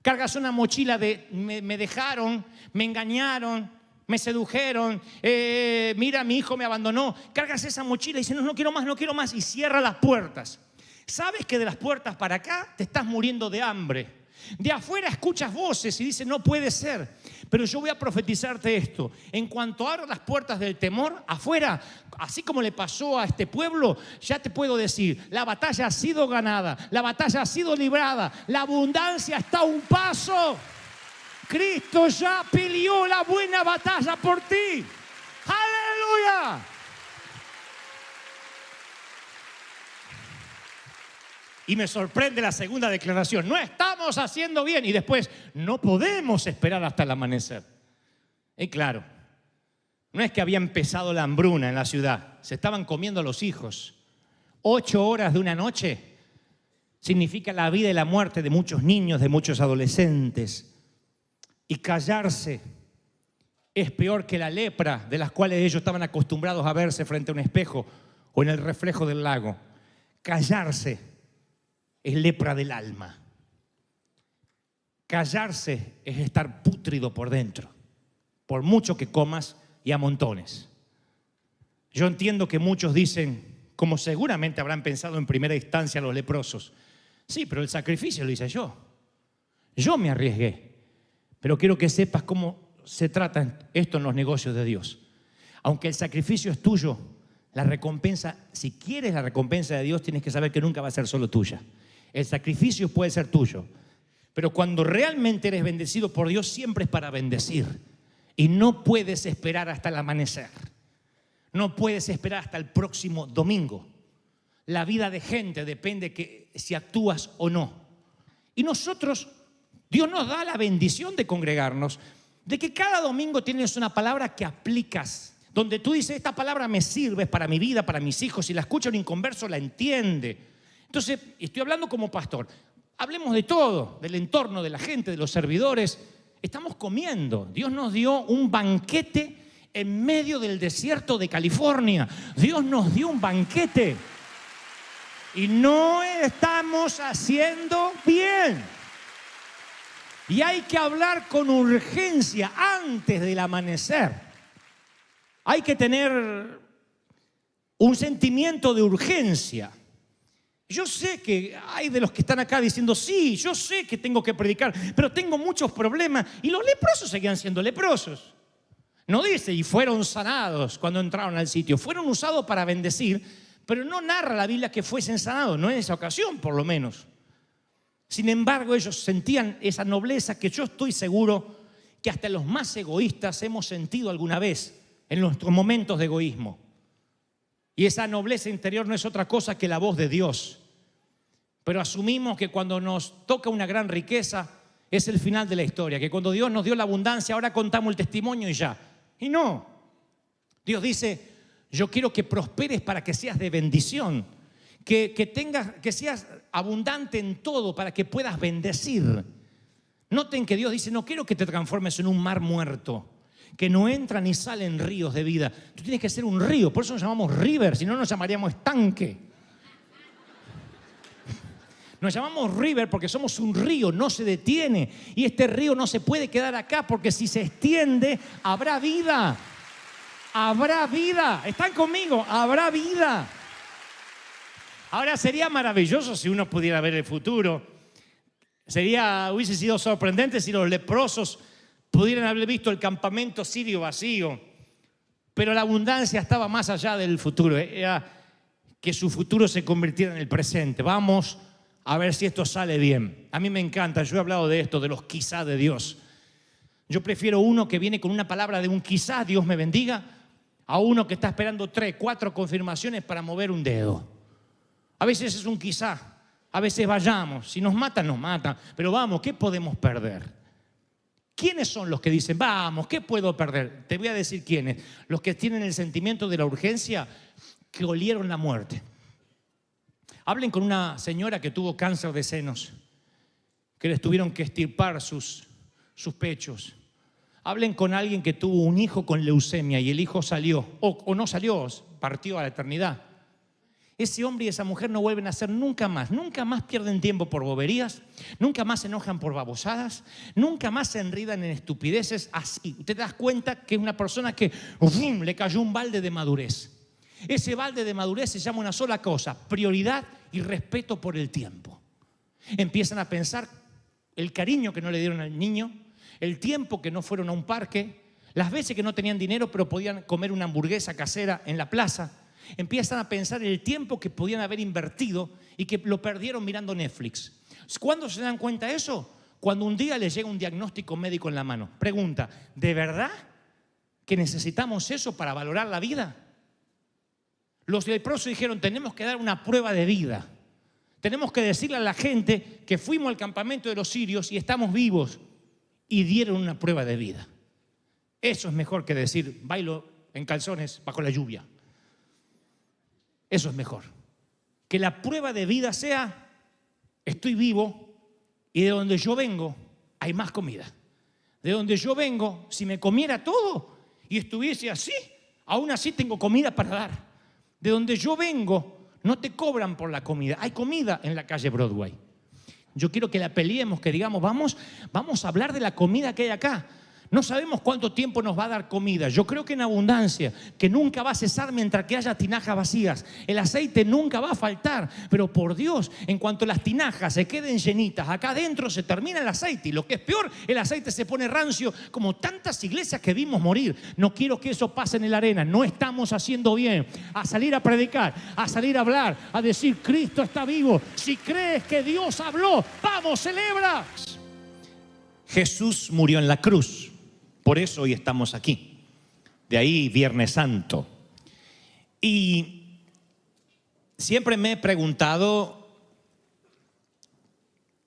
cargas una mochila de me dejaron, me engañaron, me sedujeron, mira, mi hijo me abandonó. Cargas esa mochila y dices: no quiero más, y cierra las puertas. ¿Sabes que de las puertas para acá te estás muriendo de hambre? De afuera escuchas voces y dices: no puede ser. Pero yo voy a profetizarte esto: en cuanto abro las puertas del temor, afuera, así como le pasó a este pueblo, ya te puedo decir, la batalla ha sido ganada, la batalla ha sido librada, la abundancia está a un paso. Cristo ya peleó la buena batalla por ti. ¡Aleluya! Y me sorprende la segunda declaración: no estamos haciendo bien. Y después: no podemos esperar hasta el amanecer. Y claro, no es que había empezado la hambruna en la ciudad, se estaban comiendo a los hijos. 8 horas de una noche significa la vida y la muerte de muchos niños, de muchos adolescentes. Y callarse es peor que la lepra, de las cuales ellos estaban acostumbrados a verse frente a un espejo o en el reflejo del lago. Callarse es lepra del alma. Callarse es estar pútrido por dentro, por mucho que comas y a montones. Yo entiendo que muchos dicen, como seguramente habrán pensado en primera instancia los leprosos: sí, pero el sacrificio lo hice yo. Yo me arriesgué. Pero quiero que sepas cómo se trata esto en los negocios de Dios. Aunque el sacrificio es tuyo, la recompensa, si quieres la recompensa de Dios, tienes que saber que nunca va a ser solo tuya. El sacrificio puede ser tuyo, pero cuando realmente eres bendecido por Dios, siempre es para bendecir. Y no puedes esperar hasta el amanecer. No puedes esperar hasta el próximo domingo. La vida de gente depende de si actúas o no. Y nosotros, Dios nos da la bendición de congregarnos, de que cada domingo tienes una palabra que aplicas, donde tú dices: esta palabra me sirve para mi vida, para mis hijos. Si la escucha un inconverso, la entiende. Entonces, estoy hablando como pastor. Hablemos de todo, del entorno, de la gente, de los servidores. Estamos comiendo. Dios nos dio un banquete en medio del desierto de California. Dios nos dio un banquete y no estamos haciendo bien. Y hay que hablar con urgencia antes del amanecer. Hay que tener un sentimiento de urgencia. Yo sé que hay de los que están acá diciendo, sí, yo sé que tengo que predicar, pero tengo muchos problemas. Y los leprosos seguían siendo leprosos. No dice, y fueron sanados cuando entraron al sitio. Fueron usados para bendecir, pero no narra la Biblia que fuesen sanados, no en esa ocasión por lo menos. Sin embargo, ellos sentían esa nobleza que yo estoy seguro que hasta los más egoístas hemos sentido alguna vez en nuestros momentos de egoísmo. Y esa nobleza interior no es otra cosa que la voz de Dios. Pero asumimos que cuando nos toca una gran riqueza es el final de la historia, que cuando Dios nos dio la abundancia ahora contamos el testimonio y ya. Y no. Dios dice, yo quiero que prosperes para que seas de bendición, que seas abundante en todo para que puedas bendecir. Noten que Dios dice, no quiero que te transformes en un mar muerto, que no entran ni salen ríos de vida. Tú tienes que ser un río, por eso nos llamamos river, si no nos llamaríamos estanque. Nos llamamos river porque somos un río, no se detiene. Y este río no se puede quedar acá porque si se extiende, habrá vida. Habrá vida. ¿Están conmigo? Habrá vida. Ahora sería maravilloso si uno pudiera ver el futuro. Hubiese sido sorprendente si los leprosos pudieran haber visto el campamento sirio vacío. Pero la abundancia estaba más allá del futuro. Era que su futuro se convirtiera en el presente. Vamos a ver si esto sale bien. A mí me encanta, yo he hablado de esto, de los quizá de Dios. Yo prefiero uno que viene con una palabra de un quizá, Dios me bendiga, a uno que está esperando 3, 4 confirmaciones para mover un dedo. A veces es un quizá, a veces vayamos, si nos matan, nos matan, pero vamos, ¿qué podemos perder? ¿Quiénes son los que dicen, vamos, qué puedo perder? Te voy a decir quiénes. Los que tienen el sentimiento de la urgencia, que olieron la muerte. Hablen con una señora que tuvo cáncer de senos, que les tuvieron que extirpar sus pechos. Hablen con alguien que tuvo un hijo con leucemia y el hijo salió, o no salió, partió a la eternidad. Ese hombre y esa mujer no vuelven a hacer nunca más pierden tiempo por boberías, nunca más se enojan por babosadas, nunca más se enredan en estupideces así. Te das cuenta que es una persona que le cayó un balde de madurez. Ese balde de madurez se llama una sola cosa: prioridad y respeto por el tiempo. Empiezan a pensar el cariño que no le dieron al niño, el tiempo que no fueron a un parque, las veces que no tenían dinero pero podían comer una hamburguesa casera en la plaza. Empiezan a pensar el tiempo que podían haber invertido y que lo perdieron mirando Netflix. ¿Cuándo se dan cuenta de eso? Cuando un día les llega un diagnóstico médico en la mano. Pregunta, ¿de verdad que necesitamos eso para valorar la vida? Los leprosos dijeron, tenemos que dar una prueba de vida. Tenemos que decirle a la gente que fuimos al campamento de los sirios y estamos vivos. Y dieron una prueba de vida. Eso es mejor que decir, bailo en calzones bajo la lluvia. Eso es mejor. Que la prueba de vida sea, estoy vivo y de donde yo vengo hay más comida. De donde yo vengo, si me comiera todo y estuviese así, aún así tengo comida para dar. De donde yo vengo, no te cobran por la comida. Hay comida en la calle Broadway. Yo quiero que la peleemos, que digamos, vamos a hablar de la comida que hay acá. No sabemos cuánto tiempo nos va a dar comida. Yo creo que en abundancia, que nunca va a cesar mientras que haya tinajas vacías. El aceite nunca va a faltar. Pero por Dios, en cuanto las tinajas se queden llenitas, acá adentro se termina el aceite. Y lo que es peor, el aceite se pone rancio, como tantas iglesias que vimos morir. No quiero que eso pase en la arena. No estamos haciendo bien a salir a predicar, a salir a hablar, a decir Cristo está vivo. Si crees que Dios habló, vamos, celebra. Jesús murió en la cruz. Por eso hoy estamos aquí. De ahí Viernes Santo. Y siempre me he preguntado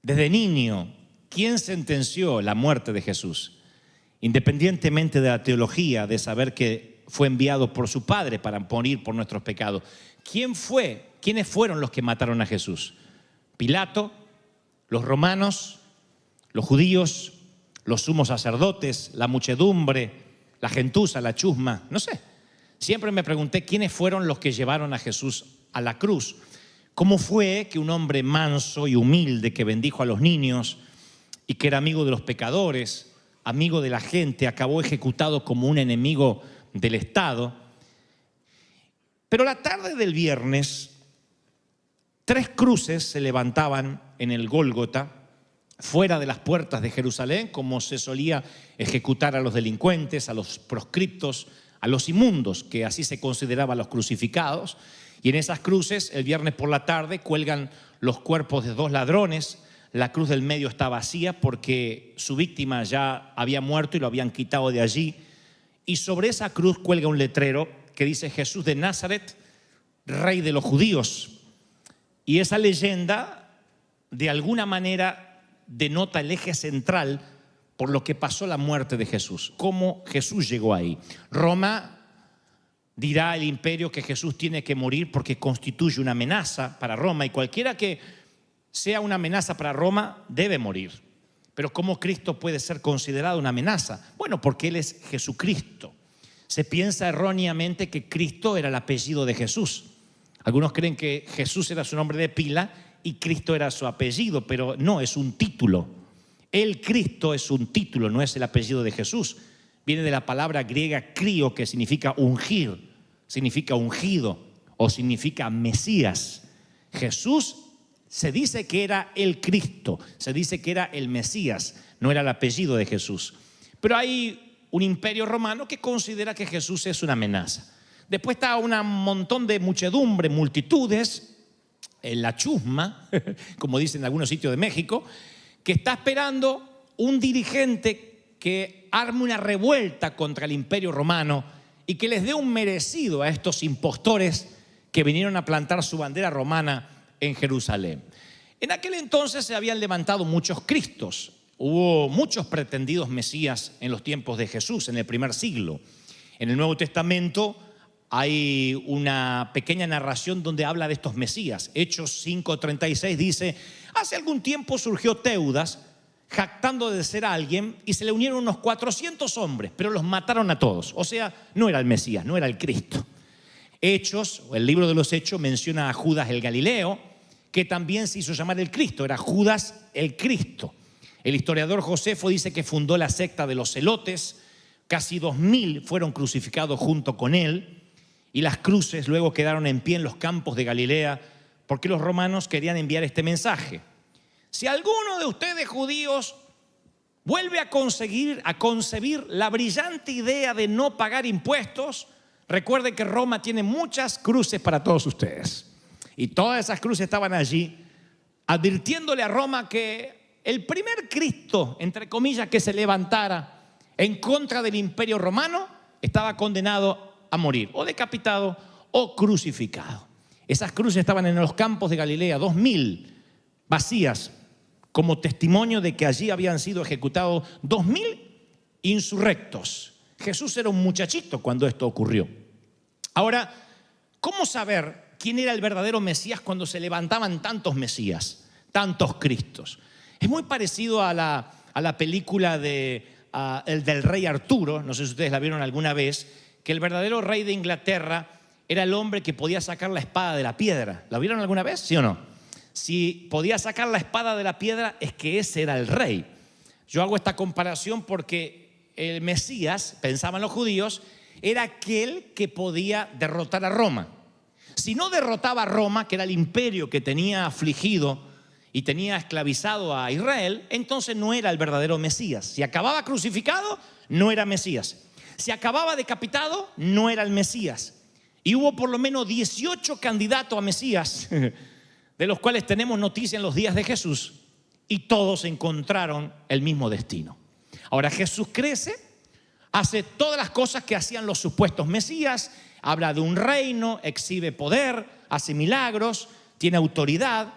desde niño, ¿quién sentenció la muerte de Jesús? Independientemente de la teología, de saber que fue enviado por su Padre para morir por nuestros pecados. ¿Quiénes fueron los que mataron a Jesús? Pilato, los romanos, los judíos, los sumos sacerdotes, la muchedumbre, la gentuza, la chusma, no sé. Siempre me pregunté quiénes fueron los que llevaron a Jesús a la cruz. ¿Cómo fue que un hombre manso y humilde que bendijo a los niños y que era amigo de los pecadores, amigo de la gente, acabó ejecutado como un enemigo del Estado? Pero la tarde del viernes, 3 cruces se levantaban en el Gólgota, fuera de las puertas de Jerusalén, como se solía ejecutar a los delincuentes, a los proscriptos, a los inmundos, que así se consideraba a los crucificados. Y en esas cruces, el viernes por la tarde, cuelgan los cuerpos de 2 ladrones. La cruz del medio está vacía porque su víctima ya había muerto y lo habían quitado de allí. Y sobre esa cruz cuelga un letrero que dice: Jesús de Nazaret, Rey de los judíos. Y esa leyenda, de alguna manera, denota el eje central por lo que pasó la muerte de Jesús, cómo Jesús llegó ahí. Roma dirá el imperio que Jesús tiene que morir porque constituye una amenaza para Roma, y cualquiera que sea una amenaza para Roma debe morir. Pero ¿cómo Cristo puede ser considerado una amenaza? Bueno, porque Él es Jesucristo. Se piensa erróneamente que Cristo era el apellido de Jesús. Algunos creen que Jesús era su nombre de pila y Cristo era su apellido, pero no, es un título. El Cristo es un título, no es el apellido de Jesús. Viene de la palabra griega crío, que significa ungir, significa ungido o significa Mesías. Jesús se dice que era el Cristo, se dice que era el Mesías, no era el apellido de Jesús. Pero hay un imperio romano que considera que Jesús es una amenaza. Después está un montón de muchedumbre, multitudes, en la chusma, como dicen en algunos sitios de México, que está esperando un dirigente que arme una revuelta contra el imperio romano y que les dé un merecido a estos impostores que vinieron a plantar su bandera romana en Jerusalén. En aquel entonces se habían levantado muchos cristos. Hubo muchos pretendidos mesías en los tiempos de Jesús, en el primer siglo. En el Nuevo Testamento hay una pequeña narración donde habla de estos mesías. Hechos 5:36 dice: hace algún tiempo surgió Teudas, jactando de ser alguien, y se le unieron unos 400 hombres, pero los mataron a todos. O sea, no era el Mesías, no era el Cristo. Hechos, o el libro de los Hechos, menciona a Judas el Galileo, que también se hizo llamar el Cristo, era Judas el Cristo. El historiador Josefo dice que fundó la secta de los celotes, casi 2000 fueron crucificados junto con él, y las cruces luego quedaron en pie en los campos de Galilea, porque los romanos querían enviar este mensaje: si alguno de ustedes judíos vuelve a concebir la brillante idea de no pagar impuestos, recuerde que Roma tiene muchas cruces para todos ustedes. Y todas esas cruces estaban allí, advirtiéndole a Roma que el primer Cristo, entre comillas, que se levantara en contra del imperio romano, estaba condenado a morir, o decapitado o crucificado. Esas cruces estaban en los campos de Galilea, 2000 vacías, como testimonio de que allí habían sido ejecutados 2000 insurrectos. Jesús era un muchachito cuando esto ocurrió. Ahora, ¿cómo saber quién era el verdadero Mesías cuando se levantaban tantos Mesías, tantos Cristos? Es muy parecido a la película el del rey Arturo, no sé si ustedes la vieron alguna vez, que el verdadero rey de Inglaterra era el hombre que podía sacar la espada de la piedra. ¿La vieron alguna vez? ¿Sí o no? Si podía sacar la espada de la piedra, es que ese era el rey. Yo hago esta comparación porque el Mesías, pensaban los judíos, era aquel que podía derrotar a Roma. Si no derrotaba a Roma, que era el imperio que tenía afligido y tenía esclavizado a Israel, entonces no era el verdadero Mesías. Si acababa crucificado, no era Mesías. Si acababa decapitado, no era el Mesías. Y hubo por lo menos 18 candidatos a Mesías, de los cuales tenemos noticia en los días de Jesús, y todos encontraron el mismo destino. Ahora Jesús crece, hace todas las cosas que hacían los supuestos Mesías, habla de un reino, exhibe poder, hace milagros, tiene autoridad,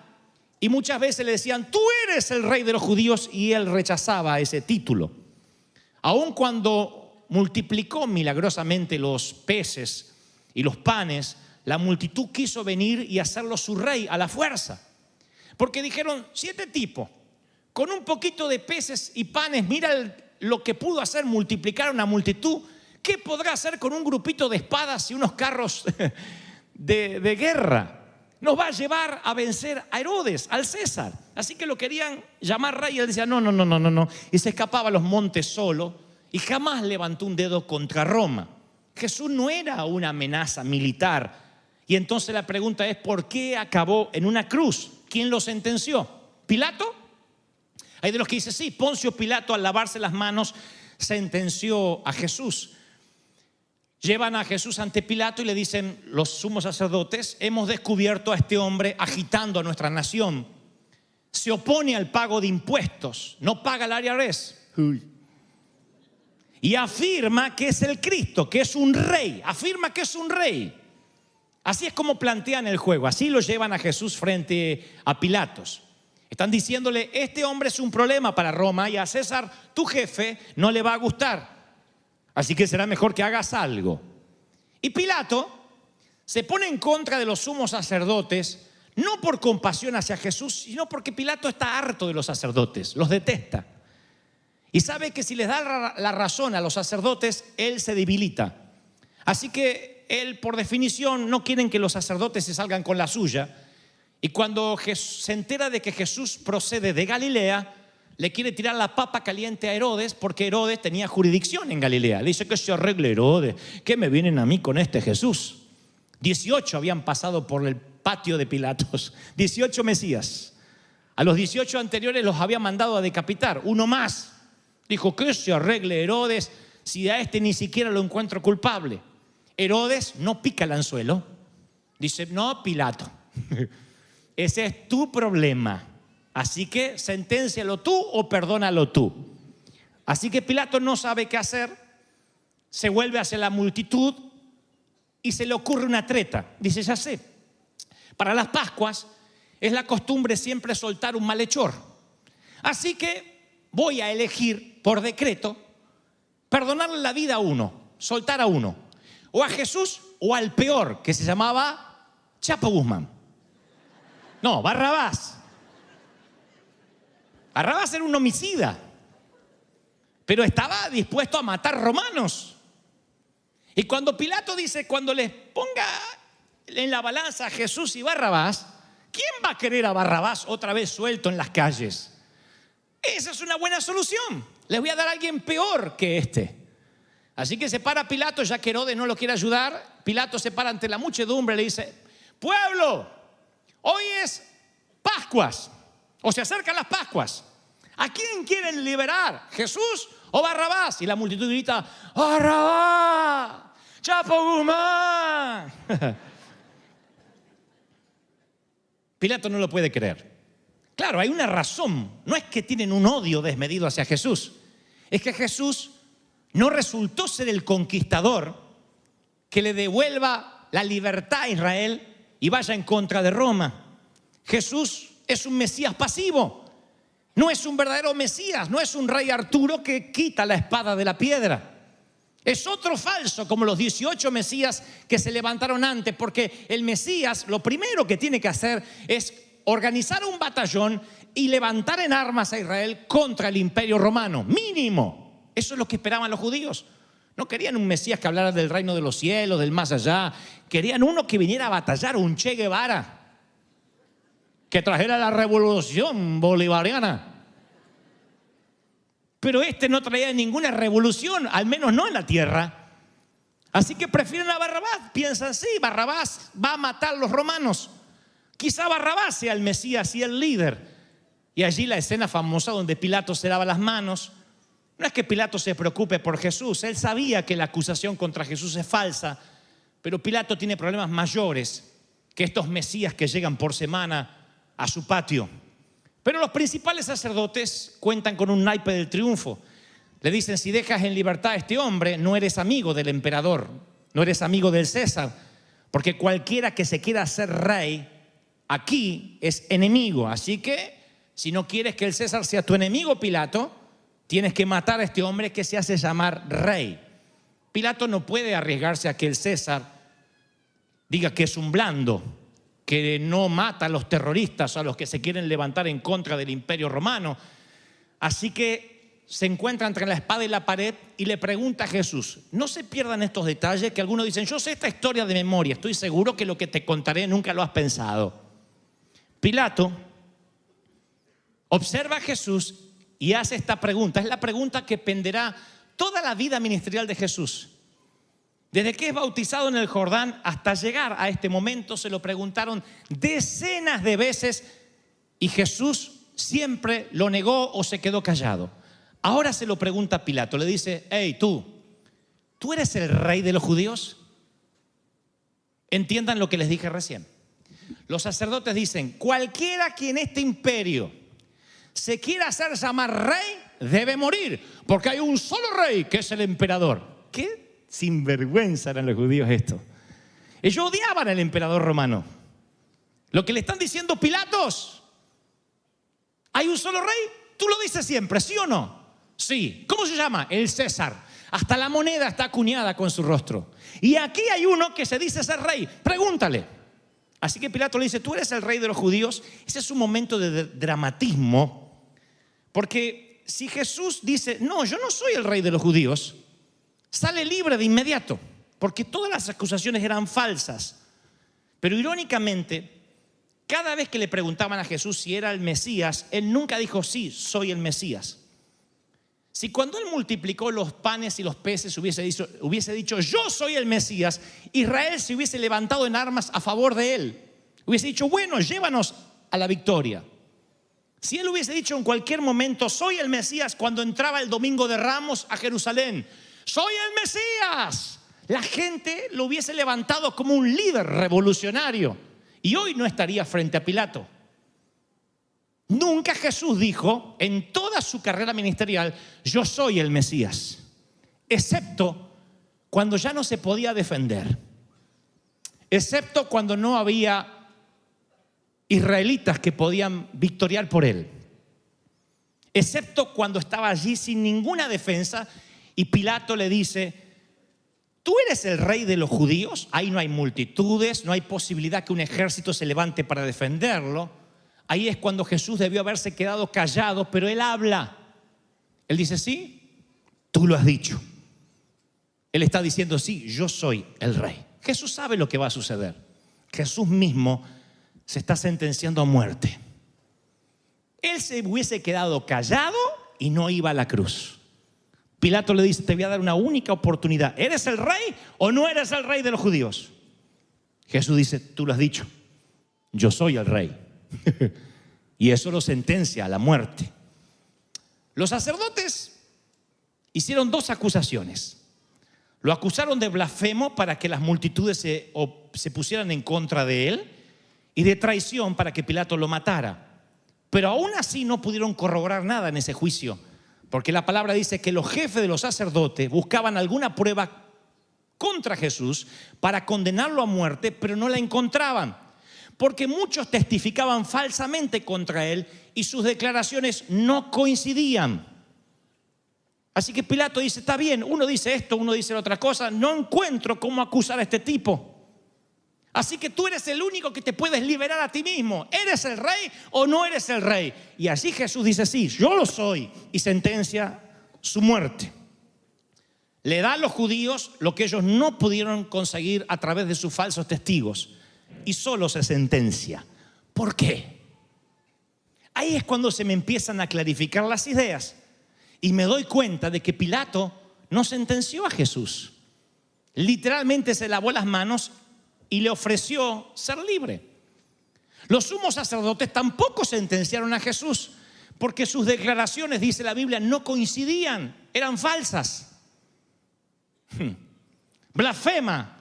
y muchas veces le decían: tú eres el rey de los judíos, y él rechazaba ese título. Aun cuando multiplicó milagrosamente los peces y los panes, la multitud quiso venir y hacerlo su rey a la fuerza, porque dijeron: 7 tipos con un poquito de peces y panes, mira lo que pudo hacer, multiplicar una multitud ¿Qué podrá hacer con un grupito de espadas y unos carros de guerra? Nos va a llevar a vencer a Herodes, al César. Así que lo querían llamar rey y él decía no. Y se escapaba a los montes solo y jamás levantó un dedo contra Roma. Jesús no era una amenaza militar. Y entonces la pregunta es, ¿por qué acabó en una cruz? ¿Quién lo sentenció? ¿Pilato? Hay de los que dicen, sí, Poncio Pilato al lavarse las manos sentenció a Jesús. Llevan a Jesús ante Pilato y le dicen los sumos sacerdotes, hemos descubierto a este hombre agitando a nuestra nación. Se opone al pago de impuestos, no paga el IRS. Y afirma que es el Cristo, que es un rey. Afirma que es un rey. Así es como plantean el juego. Así lo llevan a Jesús frente a Pilatos. Están diciéndole, este hombre es un problema para Roma y a César, tu jefe, no le va a gustar. Así que será mejor que hagas algo. Y Pilato se pone en contra de los sumos sacerdotes, no por compasión hacia Jesús, sino porque Pilato está harto de los sacerdotes, los detesta. Y sabe que si les da la razón a los sacerdotes, él se debilita. Así que él, por definición, no quieren que los sacerdotes se salgan con la suya. Y cuando se entera de que Jesús procede de Galilea, le quiere tirar la papa caliente a Herodes, porque Herodes tenía jurisdicción en Galilea. Le dice que se arregle Herodes, ¿qué me vienen a mí con este Jesús? 18 habían pasado por el patio de Pilatos, 18 Mesías. A los 18 anteriores los había mandado a decapitar, uno más. Dijo, que se arregle Herodes, si a este ni siquiera lo encuentro culpable. Herodes no pica el anzuelo. Dice, no, Pilato, ese es tu problema. Así que senténcialo tú o perdónalo tú. Así que Pilato no sabe qué hacer, se vuelve hacia la multitud y se le ocurre una treta. Dice, ya sé, para las Pascuas es la costumbre siempre soltar un malhechor. Así que voy a elegir por decreto perdonarle la vida a uno, soltar a uno. O a Jesús o al peor, que se llamaba Chapo Guzmán. No, Barrabás. Barrabás era un homicida, pero estaba dispuesto a matar romanos. Y cuando Pilato dice, cuando les ponga en la balanza a Jesús y Barrabás, ¿quién va a querer a Barrabás otra vez suelto en las calles? Esa es una buena solución. Les voy a dar a alguien peor que este. Así que se para Pilato, ya que Herodes no lo quiere ayudar. Pilato se para ante la muchedumbre y le dice, pueblo, hoy es Pascuas, o se acercan las Pascuas. ¿A quién quieren liberar? ¿Jesús o Barrabás? Y la multitud grita, ¡Barrabás! ¡Chapo Guzmán! Pilato no lo puede creer. Claro, hay una razón. No es que tienen un odio desmedido hacia Jesús. Es que Jesús no resultó ser el conquistador que le devuelva la libertad a Israel y vaya en contra de Roma. Jesús es un Mesías pasivo. No es un verdadero Mesías, no es un rey Arturo que quita la espada de la piedra. Es otro falso, como los 18 Mesías que se levantaron antes, porque el Mesías lo primero que tiene que hacer es organizar un batallón y levantar en armas a Israel contra el imperio romano, mínimo. Eso es lo que esperaban los judíos. No querían un Mesías que hablara del reino de los cielos, del más allá. Querían uno que viniera a batallar, un Che Guevara, que trajera la revolución bolivariana. Pero este no traía ninguna revolución, al menos no en la tierra. Así que prefieren a Barrabás. Piensan, sí, Barrabás va a matar a los romanos. Quizá Barrabás sea el Mesías y el líder. Y allí la escena famosa donde Pilato se lava las manos. No es que Pilato se preocupe por Jesús. Él sabía que la acusación contra Jesús es falsa. Pero Pilato tiene problemas mayores que estos Mesías que llegan por semana a su patio. Pero los principales sacerdotes cuentan con un naipe del triunfo. Le dicen, si dejas en libertad a este hombre, no eres amigo del emperador, no eres amigo del César, porque cualquiera que se quiera hacer rey aquí es enemigo. Así que, si no quieres que el César sea tu enemigo, Pilato, tienes que matar a este hombre que se hace llamar rey. Pilato no puede arriesgarse a que el César diga que es un blando, que no mata a los terroristas, a los que se quieren levantar en contra del imperio romano. Así que se encuentra entre la espada y la pared y le pregunta a Jesús. No se pierdan estos detalles que algunos dicen, yo sé esta historia de memoria, estoy seguro que lo que te contaré nunca lo has pensado. Pilato observa a Jesús y hace esta pregunta. Es la pregunta que penderá toda la vida ministerial de Jesús. Desde que es bautizado en el Jordán hasta llegar a este momento se lo preguntaron decenas de veces y Jesús siempre lo negó o se quedó callado. Ahora se lo pregunta a Pilato, le dice, hey, ¿tú eres el rey de los judíos? Entiendan lo que les dije recién. Los sacerdotes dicen, cualquiera que en este imperio se quiera hacer llamar rey, debe morir, porque hay un solo rey que es el emperador. ¿Qué sinvergüenza eran los judíos esto? Ellos odiaban al emperador romano. Lo que le están diciendo Pilatos, ¿hay un solo rey? Tú lo dices siempre, ¿sí o no? Sí. ¿Cómo se llama? El César. Hasta la moneda está acuñada con su rostro. Y aquí hay uno que se dice ser rey. Pregúntale. Así que Pilato le dice, ¿tú eres el rey de los judíos? Ese es un momento de dramatismo. Porque si Jesús dice, no, yo no soy el rey de los judíos, sale libre de inmediato. Porque todas las acusaciones eran falsas. Pero irónicamente, cada vez que le preguntaban a Jesús si era el Mesías, él nunca dijo, sí, soy el Mesías. Si cuando él multiplicó los panes y los peces hubiese dicho, yo soy el Mesías, Israel se hubiese levantado en armas a favor de él. Hubiese dicho, bueno, llévanos a la victoria. Si él hubiese dicho en cualquier momento, soy el Mesías, cuando entraba el domingo de Ramos a Jerusalén, soy el Mesías, la gente lo hubiese levantado como un líder revolucionario y hoy no estaría frente a Pilato. Nunca Jesús dijo en toda su carrera ministerial, yo soy el Mesías, excepto cuando ya no se podía defender, excepto cuando no había israelitas que podían victoriar por él, excepto cuando estaba allí sin ninguna defensa y Pilato le dice, ¿tú eres el rey de los judíos? Ahí no hay multitudes, no hay posibilidad que un ejército se levante para defenderlo. Ahí es cuando Jesús debió haberse quedado callado, pero él habla. Él dice, sí, tú lo has dicho. Él está diciendo, sí, yo soy el rey. Jesús sabe lo que va a suceder. Jesús mismo se está sentenciando a muerte. Él se hubiese quedado callado y no iba a la cruz. Pilato le dice, te voy a dar una única oportunidad. ¿Eres el rey o no eres el rey de los judíos? Jesús dice, tú lo has dicho, yo soy el rey. Y eso lo sentencia a la muerte. Los sacerdotes hicieron dos acusaciones. Lo acusaron de blasfemo para que las multitudes se pusieran en contra de él y de traición para que Pilato lo matara. Pero aún así no pudieron corroborar nada en ese juicio, porque la palabra dice que los jefes de los sacerdotes buscaban alguna prueba contra Jesús para condenarlo a muerte, pero no la encontraban. Porque muchos testificaban falsamente contra él y sus declaraciones no coincidían. Así que Pilato dice, está bien, uno dice esto, uno dice la otra cosa, no encuentro cómo acusar a este tipo. Así que tú eres el único que te puedes liberar a ti mismo. ¿Eres el rey o no eres el rey? Y así Jesús dice, sí, yo lo soy, y sentencia su muerte. Le da a los judíos lo que ellos no pudieron conseguir a través de sus falsos testigos. Y solo se sentencia. ¿Por qué? Ahí es cuando se me empiezan a clarificar las ideas y me doy cuenta de que Pilato no sentenció a Jesús. Literalmente se lavó las manos y le ofreció ser libre. Los sumos sacerdotes tampoco sentenciaron a Jesús porque sus declaraciones, dice la Biblia, no coincidían, eran falsas. Blasfema.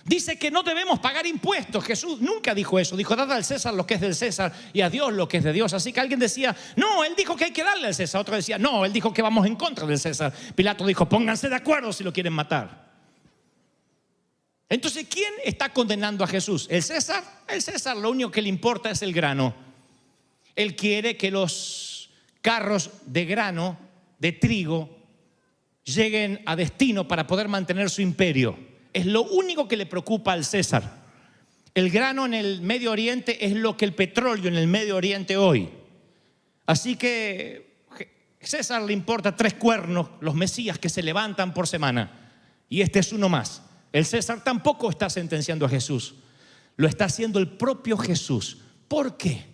Dice que no debemos pagar impuestos. Jesús nunca dijo eso. Dijo, dad al César lo que es del César y a Dios lo que es de Dios. Así que alguien decía, no, él dijo que hay que darle al César. Otro decía, no, él dijo que vamos en contra del César. Pilato dijo, pónganse de acuerdo si lo quieren matar. Entonces, ¿quién está condenando a Jesús? ¿El César? El César lo único que le importa es el grano. Él quiere que los carros de grano, de trigo, lleguen a destino para poder mantener su imperio. Es lo único que le preocupa al César. El grano en el Medio Oriente es lo que el petróleo en el Medio Oriente hoy. Así que César le importa 3 cuernos los mesías que se levantan por semana. Y este es uno más. El César tampoco está sentenciando a Jesús. Lo está haciendo el propio Jesús. ¿Por qué?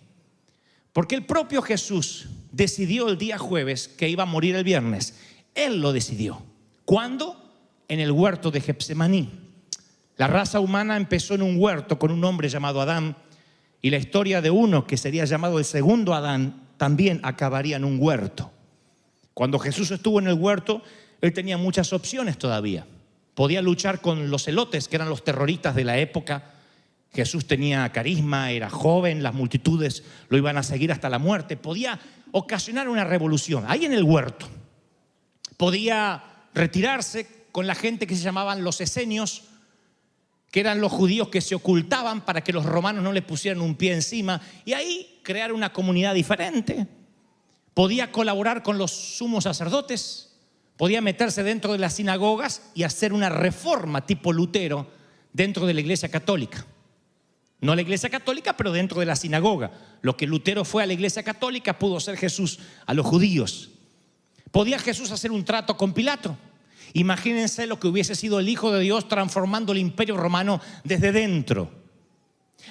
Porque el propio Jesús decidió el día jueves que iba a morir el viernes. Él lo decidió. ¿Cuándo? En el huerto de Getsemaní. La raza humana empezó en un huerto con un hombre llamado Adán. Y la historia de uno que sería llamado el segundo Adán también acabaría en un huerto. Cuando Jesús estuvo en el huerto, él tenía muchas opciones todavía. Podía luchar con los celotes, que eran los terroristas de la época. Jesús tenía carisma, era joven, las multitudes lo iban a seguir hasta la muerte. Podía ocasionar una revolución ahí en el huerto. Podía retirarse con la gente que se llamaban los esenios, que eran los judíos que se ocultaban para que los romanos no le pusieran un pie encima, y ahí crear una comunidad diferente. Podía colaborar con los sumos sacerdotes, podía meterse dentro de las sinagogas y hacer una reforma tipo Lutero dentro de la iglesia católica. No la iglesia católica, pero dentro de la sinagoga. Lo que Lutero fue a la iglesia católica pudo ser Jesús a los judíos. Podía Jesús hacer un trato con Pilato. Imagínense lo que hubiese sido el Hijo de Dios transformando el imperio romano desde dentro.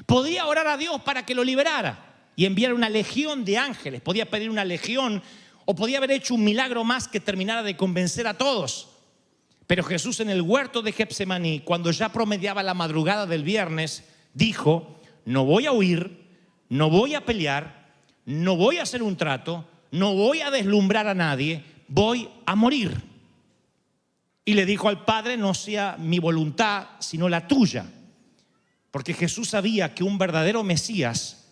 Podía orar a Dios para que lo liberara y enviar una legión de ángeles. Podía pedir una legión, o podía haber hecho un milagro más que terminara de convencer a todos. Pero Jesús, en el huerto de Getsemaní, cuando ya promediaba la madrugada del viernes, dijo: no voy a huir, no voy a pelear, no voy a hacer un trato, no voy a deslumbrar a nadie, voy a morir. Y le dijo al Padre: no sea mi voluntad sino la tuya. Porque Jesús sabía que un verdadero Mesías,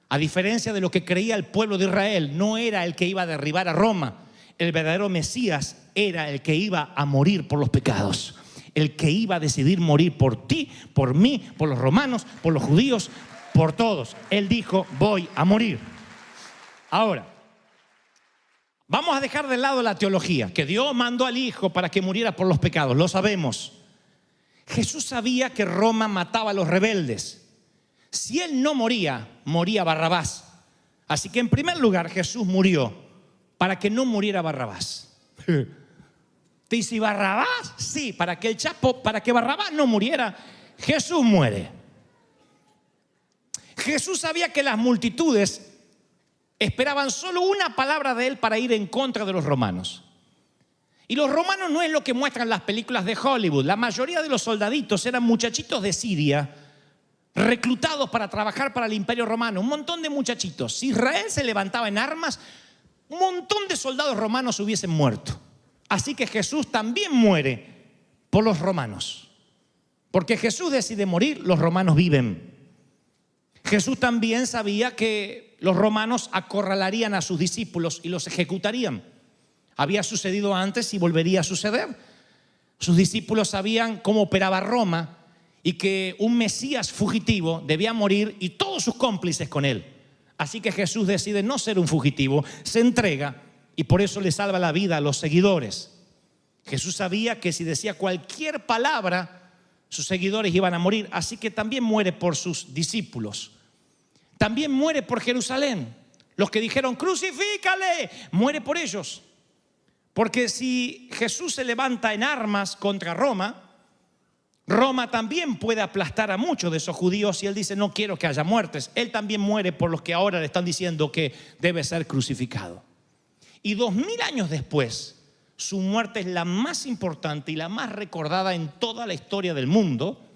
a diferencia de lo que creía el pueblo de Israel, no era el que iba a derribar a Roma. El verdadero Mesías era el que iba a morir por los pecados, el que iba a decidir morir por ti, por mí, por los romanos, por los judíos, por todos. Él dijo: voy a morir. Ahora, vamos a dejar de lado la teología, que Dios mandó al Hijo para que muriera por los pecados, lo sabemos. Jesús sabía que Roma mataba a los rebeldes. Si él no moría, moría Barrabás. Así que en primer lugar Jesús murió para que no muriera Barrabás. ¿Te dice Barrabás? Sí, para que Barrabás no muriera, Jesús muere. Jesús sabía que las multitudes esperaban solo una palabra de él para ir en contra de los romanos. Y los romanos no es lo que muestran las películas de Hollywood. La mayoría de los soldaditos eran muchachitos de Siria, reclutados para trabajar para el imperio romano. Un montón de muchachitos. Si Israel se levantaba en armas, un montón de soldados romanos hubiesen muerto. Así que Jesús también muere por los romanos. Porque Jesús decide morir, los romanos viven. Jesús también sabía que los romanos acorralarían a sus discípulos y los ejecutarían. Había sucedido antes y volvería a suceder. Sus discípulos sabían cómo operaba Roma y que un Mesías fugitivo debía morir y todos sus cómplices con él. Así que Jesús decide no ser un fugitivo, se entrega y por eso le salva la vida a los seguidores. Jesús sabía que si decía cualquier palabra, sus seguidores iban a morir, así que también muere por sus discípulos. También muere por Jerusalén. Los que dijeron crucifícale, muere por ellos. Porque si Jesús se levanta en armas contra Roma, Roma también puede aplastar a muchos de esos judíos y él dice: no quiero que haya muertes. Él también muere por los que ahora le están diciendo que debe ser crucificado. Y 2000 años después, su muerte es la más importante y la más recordada en toda la historia del mundo.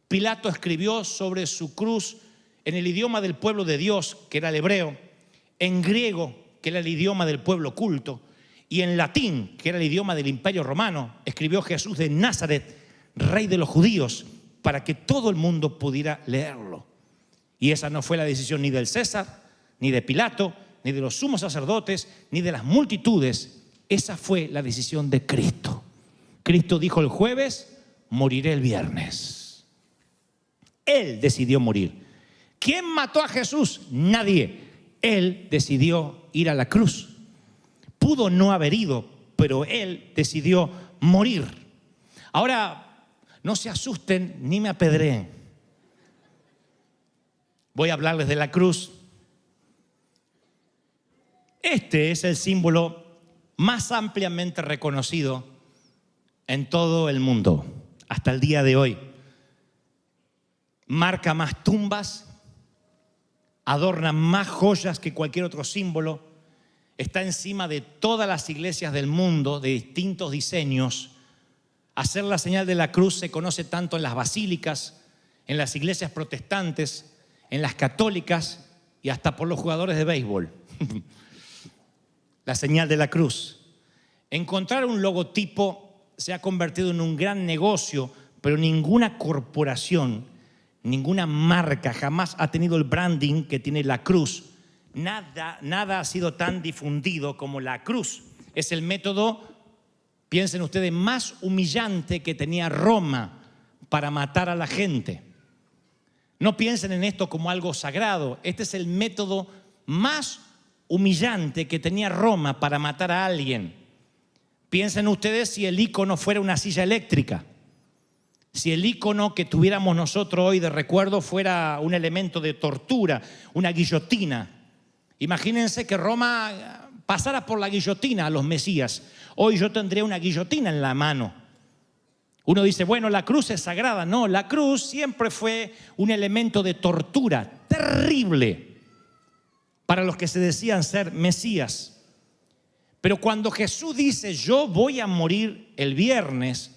Pilato escribió sobre su cruz en el idioma del pueblo de Dios, que era el hebreo, en griego, que era el idioma del pueblo culto, y en latín, que era el idioma del imperio romano, escribió Jesús de Nazaret, rey de los judíos, para que todo el mundo pudiera leerlo. Y esa no fue la decisión ni del César, ni de Pilato, ni de los sumos sacerdotes, ni de las multitudes. Esa fue la decisión de Cristo. Cristo dijo el jueves: moriré el viernes. Él decidió morir. ¿Quién mató a Jesús? Nadie. Él decidió ir a la cruz. Pudo no haber ido, pero él decidió morir. Ahora, no se asusten ni me apedreen. Voy a hablarles de la cruz. Este es el símbolo más ampliamente reconocido en todo el mundo hasta el día de hoy. Marca más tumbas, adorna más joyas que cualquier otro símbolo, está encima de todas las iglesias del mundo de distintos diseños. Hacer la señal de la cruz se conoce tanto en las basílicas, en las iglesias protestantes, en las católicas y hasta por los jugadores de béisbol. La señal de la cruz. Encontrar un logotipo se ha convertido en un gran negocio, pero ninguna corporación, ninguna marca jamás ha tenido el branding que tiene la cruz. Nada ha sido tan difundido como la cruz. Es el método, piensen ustedes, más humillante que tenía Roma para matar a la gente. No piensen en esto como algo sagrado. Este es el método más humillante que tenía Roma para matar a alguien. Piensen ustedes si el ícono fuera una silla eléctrica. Si el ícono que tuviéramos nosotros hoy de recuerdo fuera un elemento de tortura, una guillotina. Imagínense que Roma pasara por la guillotina a los Mesías. Hoy yo tendría una guillotina en la mano. Uno dice, bueno, la cruz es sagrada. No, la cruz siempre fue un elemento de tortura terrible para los que se decían ser Mesías. Pero cuando Jesús dice, yo voy a morir el viernes,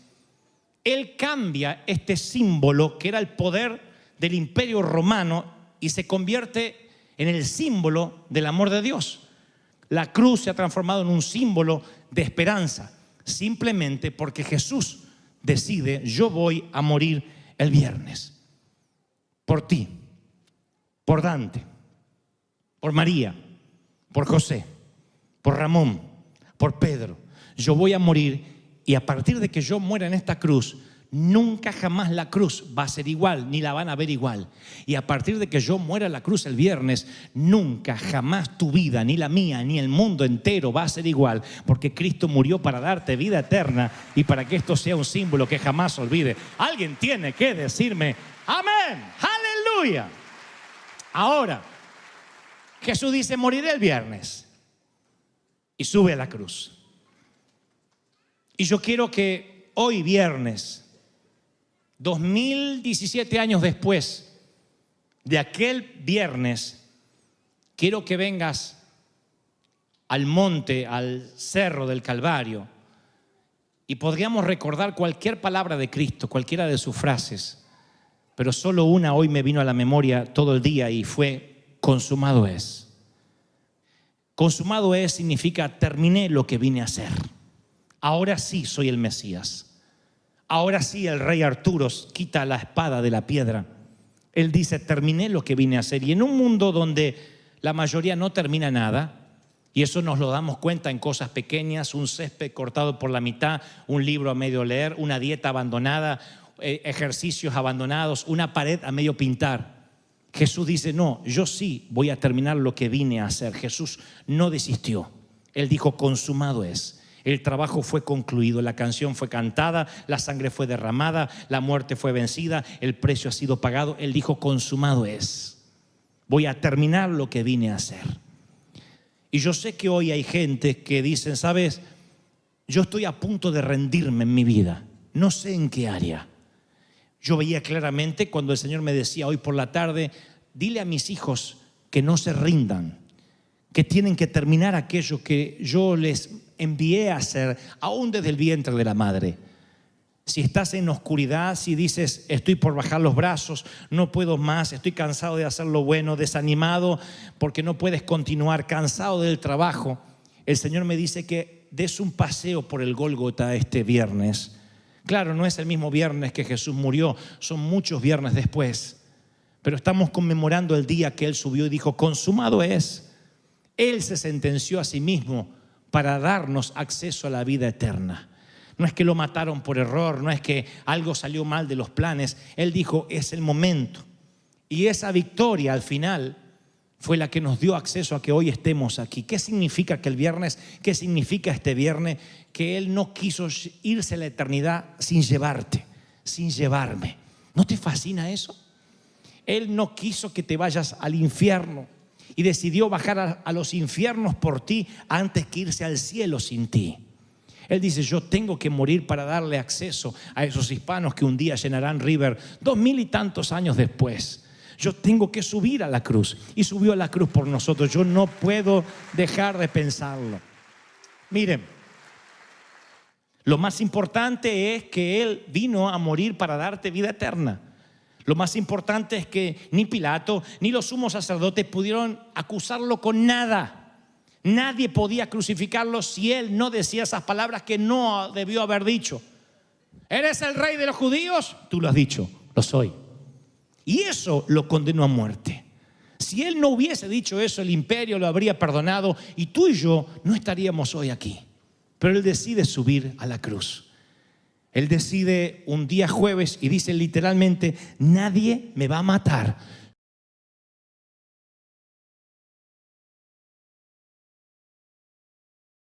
Él cambia este símbolo que era el poder del imperio romano y se convierte en el símbolo del amor de Dios. La cruz se ha transformado en un símbolo de esperanza, simplemente porque Jesús decide, yo voy a morir el viernes. Por ti, por Dante, por María, por José, por Ramón, por Pedro. Yo voy a morir y a partir de que yo muera en esta cruz, nunca jamás la cruz va a ser igual, ni la van a ver igual. Y a partir de que yo muera en la cruz el viernes, nunca jamás tu vida, ni la mía, ni el mundo entero va a ser igual, porque Cristo murió para darte vida eterna y para que esto sea un símbolo que jamás se olvide. Alguien tiene que decirme, amén, aleluya. Ahora, Jesús dice, moriré el viernes y sube a la cruz. Y yo quiero que hoy viernes, 2017 años después de aquel viernes, quiero que vengas al monte, al cerro del Calvario, y podríamos recordar cualquier palabra de Cristo, cualquiera de sus frases, pero solo una hoy me vino a la memoria todo el día y fue, consumado es. Consumado es significa terminé lo que vine a hacer. Ahora sí soy el Mesías. Ahora sí el rey Arturo quita la espada de la piedra. Él dice, terminé lo que vine a hacer. Y en un mundo donde la mayoría no termina nada, y eso nos lo damos cuenta en cosas pequeñas, un césped cortado por la mitad, un libro a medio leer, una dieta abandonada, ejercicios abandonados, una pared a medio pintar. Jesús dice, no, yo sí voy a terminar lo que vine a hacer. Jesús no desistió. Él dijo, consumado es. El trabajo fue concluido, la canción fue cantada, la sangre fue derramada, la muerte fue vencida, el precio ha sido pagado. Él dijo, consumado es. Voy a terminar lo que vine a hacer. Y yo sé que hoy hay gente que dicen, ¿sabes? Yo estoy a punto de rendirme en mi vida. No sé en qué área. Yo veía claramente cuando el Señor me decía hoy por la tarde, dile a mis hijos que no se rindan, que tienen que terminar aquello que yo les envié a hacer, aún desde el vientre de la madre. Si estás en oscuridad, si dices, estoy por bajar los brazos, no puedo más, estoy cansado de hacer lo bueno, desanimado porque no puedes continuar, cansado del trabajo, el Señor me dice que des un paseo por el Gólgota este viernes. Claro, no es el mismo viernes que Jesús murió, son muchos viernes después, pero estamos conmemorando el día que Él subió y dijo, consumado es. Él se sentenció a sí mismo para darnos acceso a la vida eterna. No es que lo mataron por error, no es que algo salió mal de los planes. Él dijo, es el momento. Y esa victoria al final fue la que nos dio acceso a que hoy estemos aquí. ¿Qué significa que el viernes? ¿Qué significa este viernes? Que Él no quiso irse a la eternidad sin llevarte, sin llevarme. ¿No te fascina eso? Él no quiso que te vayas al infierno y decidió bajar a los infiernos por ti antes que irse al cielo sin ti. Él dice, yo tengo que morir para darle acceso a esos hispanos que un día llenarán River 2000 y tantos años después. Yo tengo que subir a la cruz, y subió a la cruz por nosotros. Yo no puedo dejar de pensarlo. Miren, lo más importante es que Él vino a morir para darte vida eterna. Lo más importante es que ni Pilato ni los sumos sacerdotes pudieron acusarlo con nada. Nadie podía crucificarlo si Él no decía esas palabras que no debió haber dicho. ¿Eres el rey de los judíos? Tú lo has dicho, lo soy. Y eso lo condenó a muerte. Si Él no hubiese dicho eso, el imperio lo habría perdonado y tú y yo no estaríamos hoy aquí. Pero Él decide subir a la cruz. Él decide un día jueves y dice literalmente, nadie me va a matar.